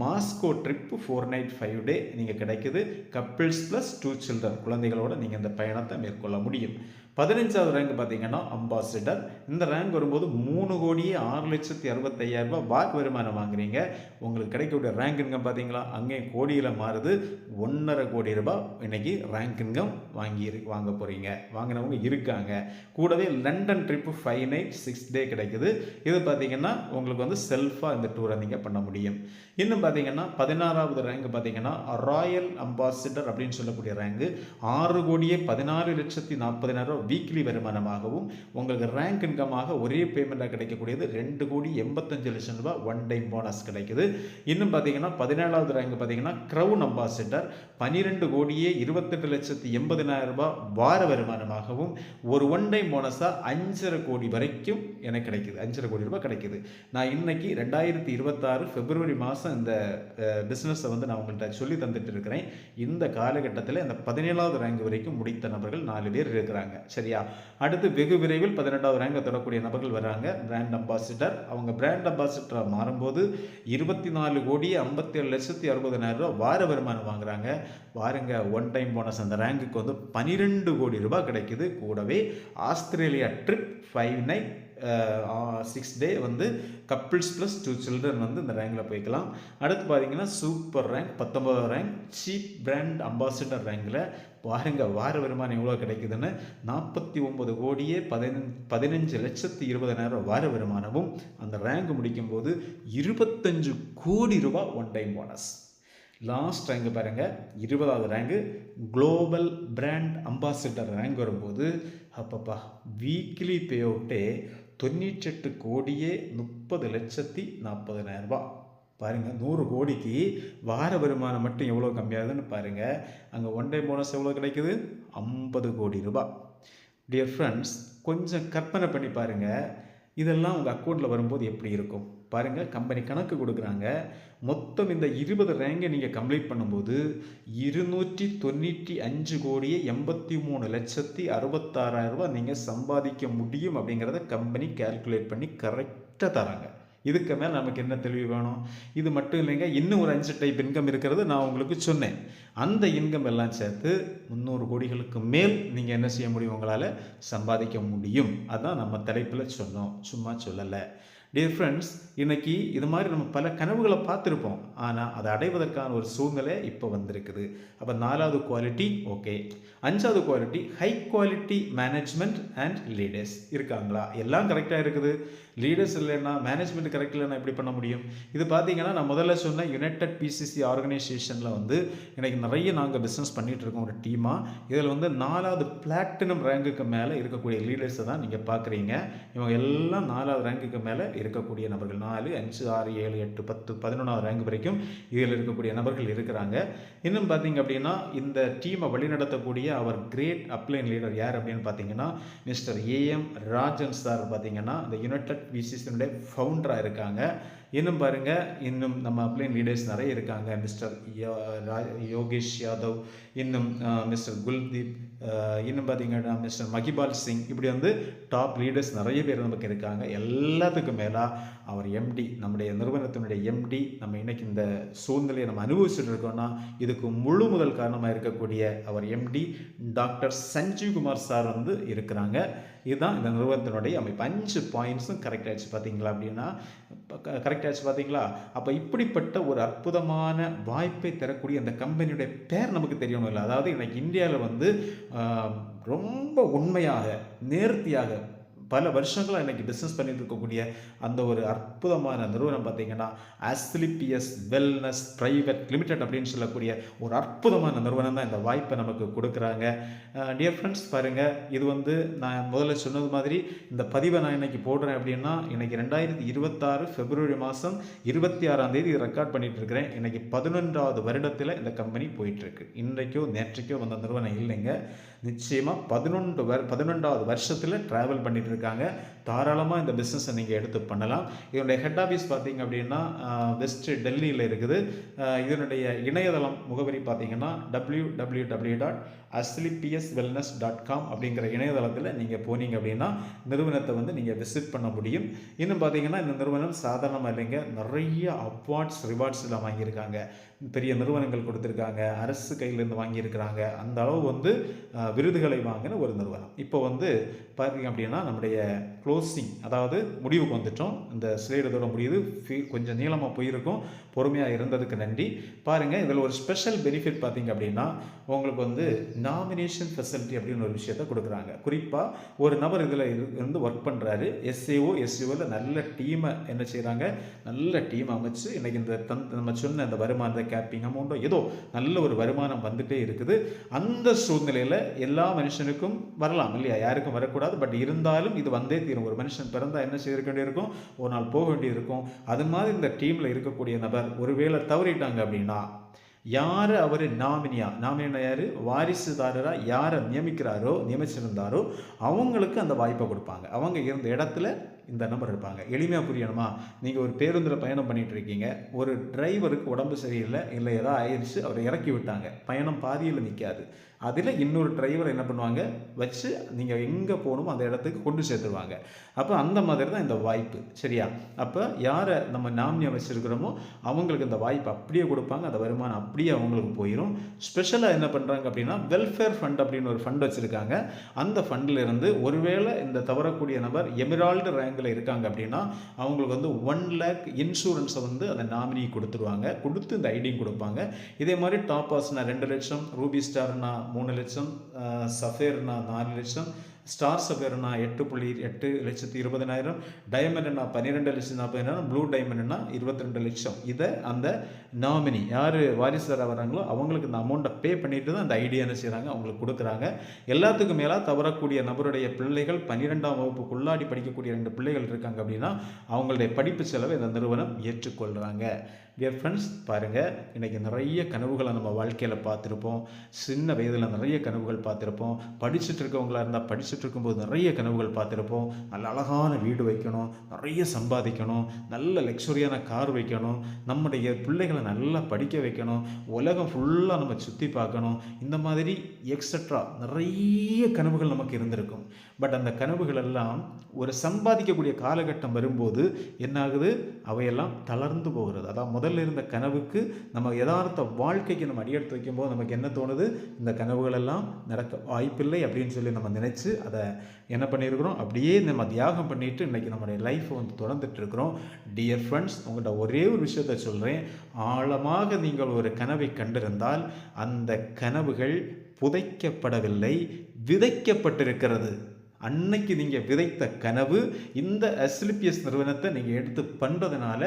மாஸ்கோ ட்ரிப்பு 4 நைட் 5 டே நீங்கள் கிடைக்குது. கப்பிள்ஸ் ப்ளஸ் 2 சில்ட்ரன் குழந்தைகளோட நீங்கள் இந்த பயணத்தை மேற்கொள்ள முடியும். 15வது ரேங்க் பார்த்தீங்கன்னா அம்பாசிடர். இந்த ரேங்க் வரும்போது 3,06,65,000 வாக்கு வருமானம் வாங்குறீங்க. உங்களுக்கு கிடைக்கக்கூடிய ரேங்க் இன்கம் பார்த்தீங்களா, அங்கேயும் கோடியில் மாறுது. 1.5 கோடி ரூபாய் இன்னைக்கு ரேங்க் இன்கம் வாங்க போகிறீங்க, வாங்கினவங்க இருக்காங்க. கூடவே லண்டன் ட்ரிப்பு 5 நைட் 6 டே கிடைக்குது. இது பார்த்தீங்கன்னா உங்களுக்கு வந்து செல்ஃபாக இந்த டூரை நீங்கள் பண்ண முடியும். இன்னும் பார்த்தீங்கன்னா 16வது ரேங்க் பார்த்தீங்கன்னா ராயல் அம்பாசிடர் அப்படின்னு சொல்லக்கூடிய ரேங்கு 6,14,40,000 வீக்லி வருமானமாகவும் உங்களுக்கு ரேங்க் இன்கமாக ஒரே பேமெண்ட்டாக கிடைக்கக்கூடியது 2,85,00,000 ரூபாய் ஒன் டைம் போனஸ் கிடைக்குது. இன்னும் பார்த்தீங்கன்னா 17வது ரேங்க் பார்த்தீங்கன்னா க்ரௌன் அம்பாசிடர் 12,28,80,000 ரூபாய் வார வருமானமாகவும் ஒரு ஒன் டைம் போனஸாக 5.5 கோடி வரைக்கும் எனக்கு கிடைக்குது. 5.5 கோடி ரூபாய் கிடைக்குது. நான் இன்னைக்கு 2026 பிப்ரவரி மாதம் இந்த பிஸ்னஸை வந்து நான் உங்கள்கிட்ட சொல்லி தந்துட்டு இருக்கிறேன். இந்த காலகட்டத்தில் இந்த 17வது ரேங்க் வரைக்கும் முடித்த நபர்கள் 4 பேர் இருக்கிறாங்க. சரியா? அடுத்து வெகு விரைவில் 18வது ரேங்கை தொடரக்கூடிய நபர்கள் வராங்க. Brand ambassador. அவங்க பிராண்ட் அம்பாசிடராக மாறும்போது 24,57,60,000 வார வருமானம் வாங்குறாங்க. பாருங்க, ஒன் டைம் போனஸ் அந்த ரேங்குக்கு வந்து 12 கோடி ரூபாய் கிடைக்குது. கூடவே ஆஸ்திரேலியா ட்ரிப் 5 நைட் டே வந்து கப்பிள்ஸ் ப்ளஸ் 2 சில்ட்ரன் வந்து இந்த ரேங்கில் போய்க்கலாம். அடுத்து பார்த்தீங்கன்னா super rank 19 rank chief brand ambassador ரேங்கில் பாருங்கள் வார வருமானம் எவ்வளோ கிடைக்குதுன்னு. 49 கோடியே 15,20,000 வார வருமானமும் அந்த ரேங்க் முடிக்கும் போது 25 கோடி ரூபாய் one time bonus. Last rank பாருங்கள் 20வது rank global brand ambassador rank வரும்போது அப்பப்பா வீக்லி பே அவுட்டே 98 கோடியே 30,40,000 ரூபா. பாருங்கள் 100 கோடிக்கு வார வருமானம் மட்டும் எவ்வளோ கம்மியாகுதுன்னு பாருங்கள். அங்கே ஒன் டைம் போனஸ் எவ்வளோ கிடைக்குது? 50 கோடி ரூபாய். டியர் ஃப்ரெண்ட்ஸ், கொஞ்சம் கற்பனை பண்ணி பாருங்கள், இதெல்லாம் உங்கள் அக்கௌண்ட்டில் வரும்போது எப்படி இருக்கும் பாருங்கள். கம்பெனி கணக்கு கொடுக்குறாங்க. மொத்தம் இந்த 20 ரேங்கை நீங்கள் கம்ப்ளீட் பண்ணும்போது 295 கோடியே 83,66,000 ரூபாய் நீங்கள் சம்பாதிக்க முடியும் அப்படிங்கிறத கம்பெனி கால்குலேட் பண்ணி கரெக்டாக தராங்க. இதுக்கு மேலே நமக்கு என்ன தெளிவு வேணும்? இது மட்டும் இல்லைங்க, இன்னும் ஒரு 5 டைப் இன்கம் இருக்கிறது நான் உங்களுக்கு சொன்னேன். அந்த இன்கம் எல்லாம் சேர்த்து 300 கோடிகளுக்கு மேல் நீங்கள் என்ன செய்ய முடியும்? உங்களால் சம்பாதிக்க முடியும். அதான் நம்ம தலைப்பில் சொன்னோம், சும்மா சொல்லலை. டியர் ஃப்ரெண்ட்ஸ், இன்றைக்கி இது மாதிரி நம்ம பல கனவுகளை பார்த்துருப்போம், ஆனால் அதை அடைவதற்கான ஒரு சூழ்நிலை இப்போ வந்திருக்குது. அப்போ 4வது குவாலிட்டி ஓகே. 5வது quality high quality management and leaders இருக்காங்களா? எல்லாம் கரெக்டாக இருக்குது. லீடர்ஸ் இல்லைன்னா, மேனேஜ்மெண்ட் கரெக்ட் இல்லைன்னா எப்படி பண்ண முடியும்? இது பார்த்தீங்கன்னா நான் முதல்ல சொன்ன யுனைடெட் பிசிசி ஆர்கனைசேஷனில் வந்து இன்றைக்கி நிறைய நாங்கள் பிஸ்னஸ் பண்ணிகிட்டு இருக்கோம் ஒரு டீமாக. இதில் வந்து 4வது பிளாட்டினம் ரேங்குக்கு மேலே இருக்கக்கூடிய லீடர்ஸை தான் நீங்கள் பார்க்குறீங்க. இவங்க எல்லாம் 4வது ரேங்குக்கு மேலே இருக்கக்கூடிய நபர்கள். 4, 5, 6, 7, 8, 10, 11வது ரேங்க் வரைக்கும் இதில் இருக்கக்கூடிய நபர்கள் இருக்கிறாங்க. இன்னும் பார்த்தீங்க அப்படின்னா இந்த டீமை வழிநடத்தக்கூடிய அவர் கிரேட் அப்ளைன் லீடர் யார் அப்படின்னு பார்த்தீங்கன்னா மிஸ்டர் ஏஎம் ராஜன் சார். பார்த்தீங்கன்னா இந்த யுனைடெட் பிசிசியினுடைய ஃபவுண்டராக இருக்காங்க. இன்னும் பாருங்கள், இன்னும் நம்ம அப்ளைன் லீடர்ஸ் நிறைய இருக்காங்க. மிஸ்டர் யோகேஷ் யாதவ், இன்னும் மிஸ்டர் குல்தீப், இன்னும் பார்த்தீங்கன்னா மிஸ்டர் மகிபால் சிங். இப்படி வந்து டாப் லீடர்ஸ் நிறைய பேர் நமக்கு இருக்காங்க. எல்லாத்துக்கும் மேலாக அவர் எம்டி, நம்முடைய நிறுவனத்தினுடைய எம்டி. நம்ம இன்றைக்கி இந்த சூழ்நிலையை நம்ம அனுபவிச்சுட்டு இருக்கோம்னா இதுக்கு முழு முதல் காரணமாக இருக்கக்கூடிய அவர் MD doctor Sanjeev Kumar sir வந்து இருக்கிறாங்க. இதுதான் இந்த நிறுவனத்தினுடைய அமைப்பு. 5 பாயிண்ட்ஸும் கரெக்ட் ஆகிடுச்சு பார்த்தீங்களா? அப்படின்னா கரெக்ட் ஆகிடுச்சு பார்த்தீங்களா? அப்போ இப்படிப்பட்ட ஒரு அற்புதமான வாய்ப்பை தரக்கூடிய அந்த கம்பெனியுடைய பேர் நமக்கு தெரியணும் இல்லை? அதாவது இன்றைக்கி இந்தியாவில் வந்து ரொம்ப உண்மையாக நேர்த்தியாக பல வருஷங்களாக இன்றைக்கி பிஸ்னஸ் பண்ணிட்டு இருக்கக்கூடிய அந்த ஒரு அற்புதமான நிறுவனம் பார்த்தீங்கன்னா ஆஸ்லிபியஸ் வெல்னஸ் பிரைவேட் லிமிடெட் அப்படின்னு சொல்லக்கூடிய ஒரு அற்புதமான நிறுவனம் தான் இந்த வாய்ப்பை நமக்கு கொடுக்குறாங்க. டியர் ஃப்ரெண்ட்ஸ், பாருங்கள், இது வந்து நான் முதல்ல சொன்னது மாதிரி இந்த பதிவை நான் இன்றைக்கி போடுறேன் அப்படின்னா இன்றைக்கி 2026 பிப்ரவரி மாதம் 26ஆம் தேதி ரெக்கார்ட் பண்ணிகிட்டு இருக்கிறேன். இன்றைக்கி 11வது வருடத்தில் இந்த கம்பெனி போயிட்டுருக்கு. இன்றைக்கோ நேற்றைக்கோ வந்த நிறுவனம் இல்லைங்க. நிச்சயமாக 11வது வருஷத்தில் ட்ராவல் பண்ணிட்டு இருக்காங்க. தாராளமாக இந்த பிஸ்னஸை நீங்கள் எடுத்து பண்ணலாம். இதனுடைய ஹெட் ஆஃபீஸ் பார்த்தீங்க அப்படின்னா வெஸ்ட் டெல்லியில் இருக்குது. இதனுடைய இணையதளம் முகவரி பார்த்தீங்கன்னா www.aslipswellness.com அப்படிங்கிற இணையதளத்தில் நீங்கள் போனீங்க அப்படின்னா நிறுவனத்தை வந்து நீங்கள் விசிட் பண்ண முடியும். இன்னும் பார்த்தீங்கன்னா இந்த நிறுவனம் சாதாரணமாக இல்லைங்க, நிறைய அவார்ட்ஸ் ரிவார்ட்ஸ் எல்லாம் வாங்கியிருக்காங்க. பெரிய நிறுவனங்கள் கொடுத்துருக்காங்க, அரசு கையிலேருந்து வாங்கியிருக்கிறாங்க. அந்த அளவு வந்து விருதுகளை வாங்கின ஒரு நிறுவனம். இப்போ வந்து பார்த்தீங்க அப்படின்னா நம்முடைய க்ளோசிங், அதாவது முடிவுக்கு வந்துட்டோம். இந்த ஸ்லைடோட முடிவு கொஞ்சம் நீளமாக போயிருக்கும். பொறுமையாக இருந்ததுக்கு நன்றி. பாருங்கள், இதில் ஒரு ஸ்பெஷல் பெனிஃபிட் பார்த்தீங்க அப்படின்னா உங்களுக்கு வந்து நாமினேஷன் ஃபெசிலிட்டி அப்படின்னு ஒரு விஷயத்தை கொடுக்குறாங்க. குறிப்பாக ஒரு நபர் இதில் இருந்து ஒர்க் பண்ணுறாரு, எஸ்சிஓவில் நல்ல டீமை என்ன செய்கிறாங்க, நல்ல டீம் அமைச்சு இன்றைக்கி இந்த நம்ம சொன்ன இந்த வருமானத்தை கேப்பிங் அமௌண்ட்டோ ஏதோ நல்ல ஒரு வருமானம் வந்துகிட்டே இருக்குது. அந்த சூழ்நிலையில் எல்லா மனுஷனுக்கும் வரலாம் இல்லையா, யாருக்கும் வரக்கூடாது. பட் இருந்தாலும் இது வந்தே தீரும். ஒரு மனுஷன் பிறந்தால் என்ன செய்ய வேண்டியிருக்கும், ஒரு நாள் போக வேண்டியிருக்கும். அது மாதிரி இந்த டீமில் இருக்கக்கூடிய நபர் ஒருவேளை தவறிட்டாங்க அப்படின்னா யார் அவர் நாமினியா யார், வாரிசுதாரராக யாரை நியமிச்சிருந்தாரோ அவங்களுக்கு அந்த வாய்ப்பை கொடுப்பாங்க. அவங்க இருந்த இடத்துல இந்த நம்பர் இருப்பாங்க. எளிமையாக புரியணுமா? நீங்கள் ஒரு பேருந்தில் பயணம் பண்ணிகிட்டு இருக்கீங்க, ஒரு டிரைவருக்கு உடம்பு சரியில்லை, இல்லை ஏதாவது ஆயிடுச்சு, அவரை இறக்கி விட்டாங்க, பயணம் பாதியில் நிற்காது. அதில் இன்னொரு டிரைவர் என்ன பண்ணுவாங்க வச்சு நீங்கள் எங்கே போகணுமோ அந்த இடத்துக்கு கொண்டு சேர்த்துருவாங்க. அப்போ அந்த மாதிரி தான் இந்த வாய்ப்பு, சரியா? அப்போ யாரை நம்ம நாமினியாக வச்சுருக்கிறோமோ அவங்களுக்கு இந்த வாய்ப்பு அப்படியே கொடுப்பாங்க, அந்த வருமானம் அப்படியே அவங்களுக்கு போயிடும். ஸ்பெஷலாக என்ன பண்ணுறாங்க அப்படின்னா வெல்ஃபேர் ஃபண்ட் அப்படின்னு ஒரு ஃபண்ட் வச்சுருக்காங்க. அந்த ஃபண்டில் இருந்து ஒருவேளை இந்த தவறக்கூடிய நபர் எமிரால்டு ரேங்கில் இருக்காங்க அப்படின்னா அவங்களுக்கு வந்து 1 lakh இன்சூரன்ஸை வந்து அந்த நாமினி கொடுத்துருவாங்க, கொடுத்து இந்த ஐடியும் கொடுப்பாங்க. இதே மாதிரி டாப்பர்ஸ்னா 2 லட்சம், ரூபி ஸ்டார்னா 3 லட்சம், சஃபேர்னா 4 லட்சம், ஸ்டார் சஃபேர்னா 8,20,000, டைமண்ட்னா 12,40,000, ப்ளூ டைமண்ட்னா 22 லட்சம். இதை அந்த நாமினி யார் வாரிசுதாராக வராங்களோ அவங்களுக்கு இந்த அமௌண்ட்டை பே பண்ணிட்டு தான் அந்த ஐடியா என்ன செய்கிறாங்க அவங்களுக்கு கொடுக்குறாங்க. எல்லாத்துக்கும் மேலே தவறக்கூடிய நபருடைய பிள்ளைகள் 12ஆம் வகுப்புக்குள்ளாடி படிக்கக்கூடிய 2 பிள்ளைகள் இருக்காங்க அப்படின்னா அவங்களுடைய படிப்பு செலவை இந்த நிறுவனம் ஏற்றுக்கொள்கிறாங்க. டியர் ஃப்ரெண்ட்ஸ், பாருங்கள், இன்றைக்கி நிறைய கனவுகளை நம்ம வாழ்க்கையில் பார்த்துருப்போம். சின்ன வயதில் நிறைய கனவுகள் பார்த்துருப்போம். படிச்சுட்டு இருக்கவங்களாக இருந்தால் படிச்சுட்டு இருக்கும்போது நிறைய கனவுகள் பார்த்துருப்போம். நல்ல அழகான வீடு வைக்கணும், நிறைய சம்பாதிக்கணும், நல்ல லக்ஸுரியான கார் வைக்கணும், நம்முடைய பிள்ளைகளை நல்லா படிக்க வைக்கணும், உலகம் ஃபுல்லாக நம்ம சுற்றி பார்க்கணும், இந்த மாதிரி எக்ஸட்ரா நிறைய கனவுகள் நமக்கு இருந்திருக்கும். பட் அந்த கனவுகள் எல்லாம் ஒரு சம்பாதிக்கக்கூடிய காலகட்டம் வரும்போது என்னாகுது, அவையெல்லாம் தளர்ந்து போகிறது. அதான் முதல்ல இருந்த கனவுக்கு நம்ம யதார்த்த வாழ்க்கைக்கு நம்ம அடியெடுத்து வைக்கும்போது நமக்கு என்ன தோணுது, இந்த கனவுகள் எல்லாம் நடக்க வாய்ப்பில்லை அப்படின்னு சொல்லி நம்ம நினச்சி அதை என்ன பண்ணியிருக்கிறோம், அப்படியே நம்ம தியாகம் பண்ணிட்டு இன்றைக்கி நம்மளுடைய லைஃப்பை வந்து தொடர்ந்துட்டு இருக்கிறோம். டியர் ஃப்ரெண்ட்ஸ், உங்கள்கிட்ட ஒரே ஒரு விஷயத்தை சொல்கிறேன். ஆழமாக நீங்கள் ஒரு கனவை கண்டிருந்தால் அந்த கனவுகள் புதைக்கப்படவில்லை, விதைக்கப்பட்டிருக்கிறது. அன்னைக்கு நீங்கள் விதைத்த கனவு இந்த அஸ்லிபியஸ் நிறுவனத்தை நீங்கள் எடுத்து பண்ணுறதுனால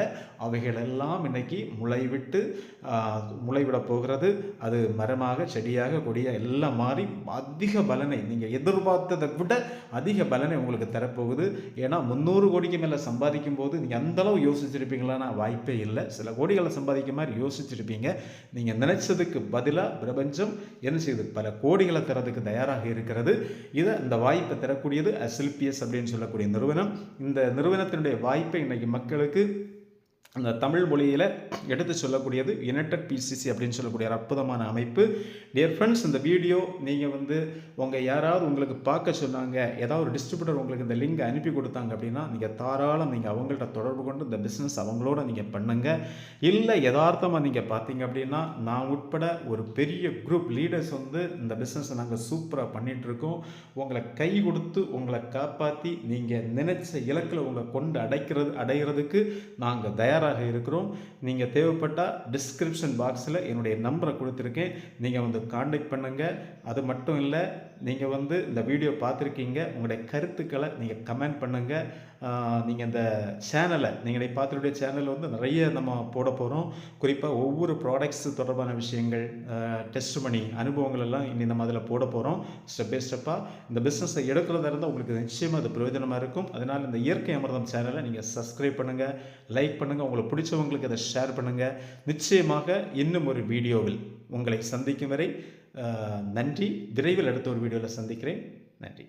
அவைகளெல்லாம் இன்னைக்கு முளைவிட போகிறது. அது மரமாக, செடியாக, கொடியாக எல்லாம் மாறி அதிக பலனை நீங்கள் எதிர்பார்த்ததை விட அதிக பலனை உங்களுக்கு தரப்போகுது. ஏன்னா 300 கோடிக்கு மேலே சம்பாதிக்கும் போது நீங்கள் அந்தளவு யோசிச்சிருப்பீங்களான்னா வாய்ப்பே இல்லை. சில கோடிகளை சம்பாதிக்க மாதிரி யோசிச்சிருப்பீங்க. நீங்கள் நினைச்சதுக்கு பதிலாக பிரபஞ்சம் என்ன செய்யுது, பல கோடிகளை தரதுக்கு தயாராக இருக்கிறது. இதை இந்த வாய்ப்பை தர கூடியது அஸ்லிபியஸ் அப்படின்னு சொல்லக்கூடிய நிறுவனம். இந்த நிறுவனத்தினுடைய வாய்ப்பை இன்னைக்கு மக்களுக்கு அந்த தமிழ் மொழியில் எடுத்து சொல்லக்கூடியது யுனைடெட் பிசிசி அப்படின்னு சொல்லக்கூடிய ஒரு அற்புதமான அமைப்பு. டியர் ஃப்ரெண்ட்ஸ், இந்த வீடியோ நீங்கள் வந்து யாராவது உங்களுக்கு பார்க்க சொன்னாங்க, ஏதாவது ஒரு டிஸ்ட்ரிபியூட்டர் உங்களுக்கு இந்த லிங்கை அனுப்பி கொடுத்தாங்க அப்படின்னா நீங்கள் தாராளம் நீங்கள் அவங்கள்ட்ட தொடர்பு கொண்டு இந்த பிஸ்னஸ் அவங்களோட நீங்கள் பண்ணுங்கள். இல்லை யதார்த்தமாக நீங்கள் பார்த்தீங்க அப்படின்னா நான் உட்பட ஒரு பெரிய குரூப் லீடர்ஸ் வந்து இந்த பிஸ்னஸை நாங்கள் சூப்பராக பண்ணிகிட்ருக்கோம். உங்களை கை கொடுத்து உங்களை காப்பாற்றி நீங்கள் நினைச்ச இலக்கில் உங்களை கொண்டு அடைகிறதுக்கு நாங்கள் தயாராக இருக்கிறோம். நீங்கள் தேவைப்பட்டால் டிஸ்கிரிப்ஷன் பாக்ஸில் என்னுடைய நம்பரை கொடுத்துருக்கேன், நீங்கள் வந்து காண்டாக்ட் பண்ணுங்கள். அது மட்டும் இல்லை, நீங்கள் வந்து இந்த வீடியோ பார்த்துருக்கீங்க, உங்களுடைய கருத்துக்களை நீங்கள் கமெண்ட் பண்ணுங்கள். நீங்கள் இந்த சேனலை நீங்கள் பார்த்துருடைய சேனலில் வந்து நிறைய நம்ம போட போகிறோம். குறிப்பாக ஒவ்வொரு ப்ராடக்ட்ஸ் தொடர்பான விஷயங்கள், டெஸ்ட் பண்ணி அனுபவங்கள் எல்லாம் இனி நம்ம அதில் போட போகிறோம். ஸ்டெப் பை ஸ்டெப்பாக இந்த பிஸ்னஸை எடுக்கிறதா இருந்தால் உங்களுக்கு நிச்சயமாக அது பிரயோஜனமாக இருக்கும். அதனால் இந்த இயற்கை அமிர்தம் சேனலை நீங்கள் சப்ஸ்கிரைப் பண்ணுங்கள், லைக் பண்ணுங்கள், உங்களுக்கு பிடிச்சவங்களுக்கு அதை ஷேர் பண்ணுங்கள். நிச்சயமாக இன்னும் ஒரு வீடியோவில் உங்களை சந்திக்கும் வரை நன்றி. விரைவில் அடுத்த ஒரு வீடியோவில் சந்திக்கிறேன். நன்றி.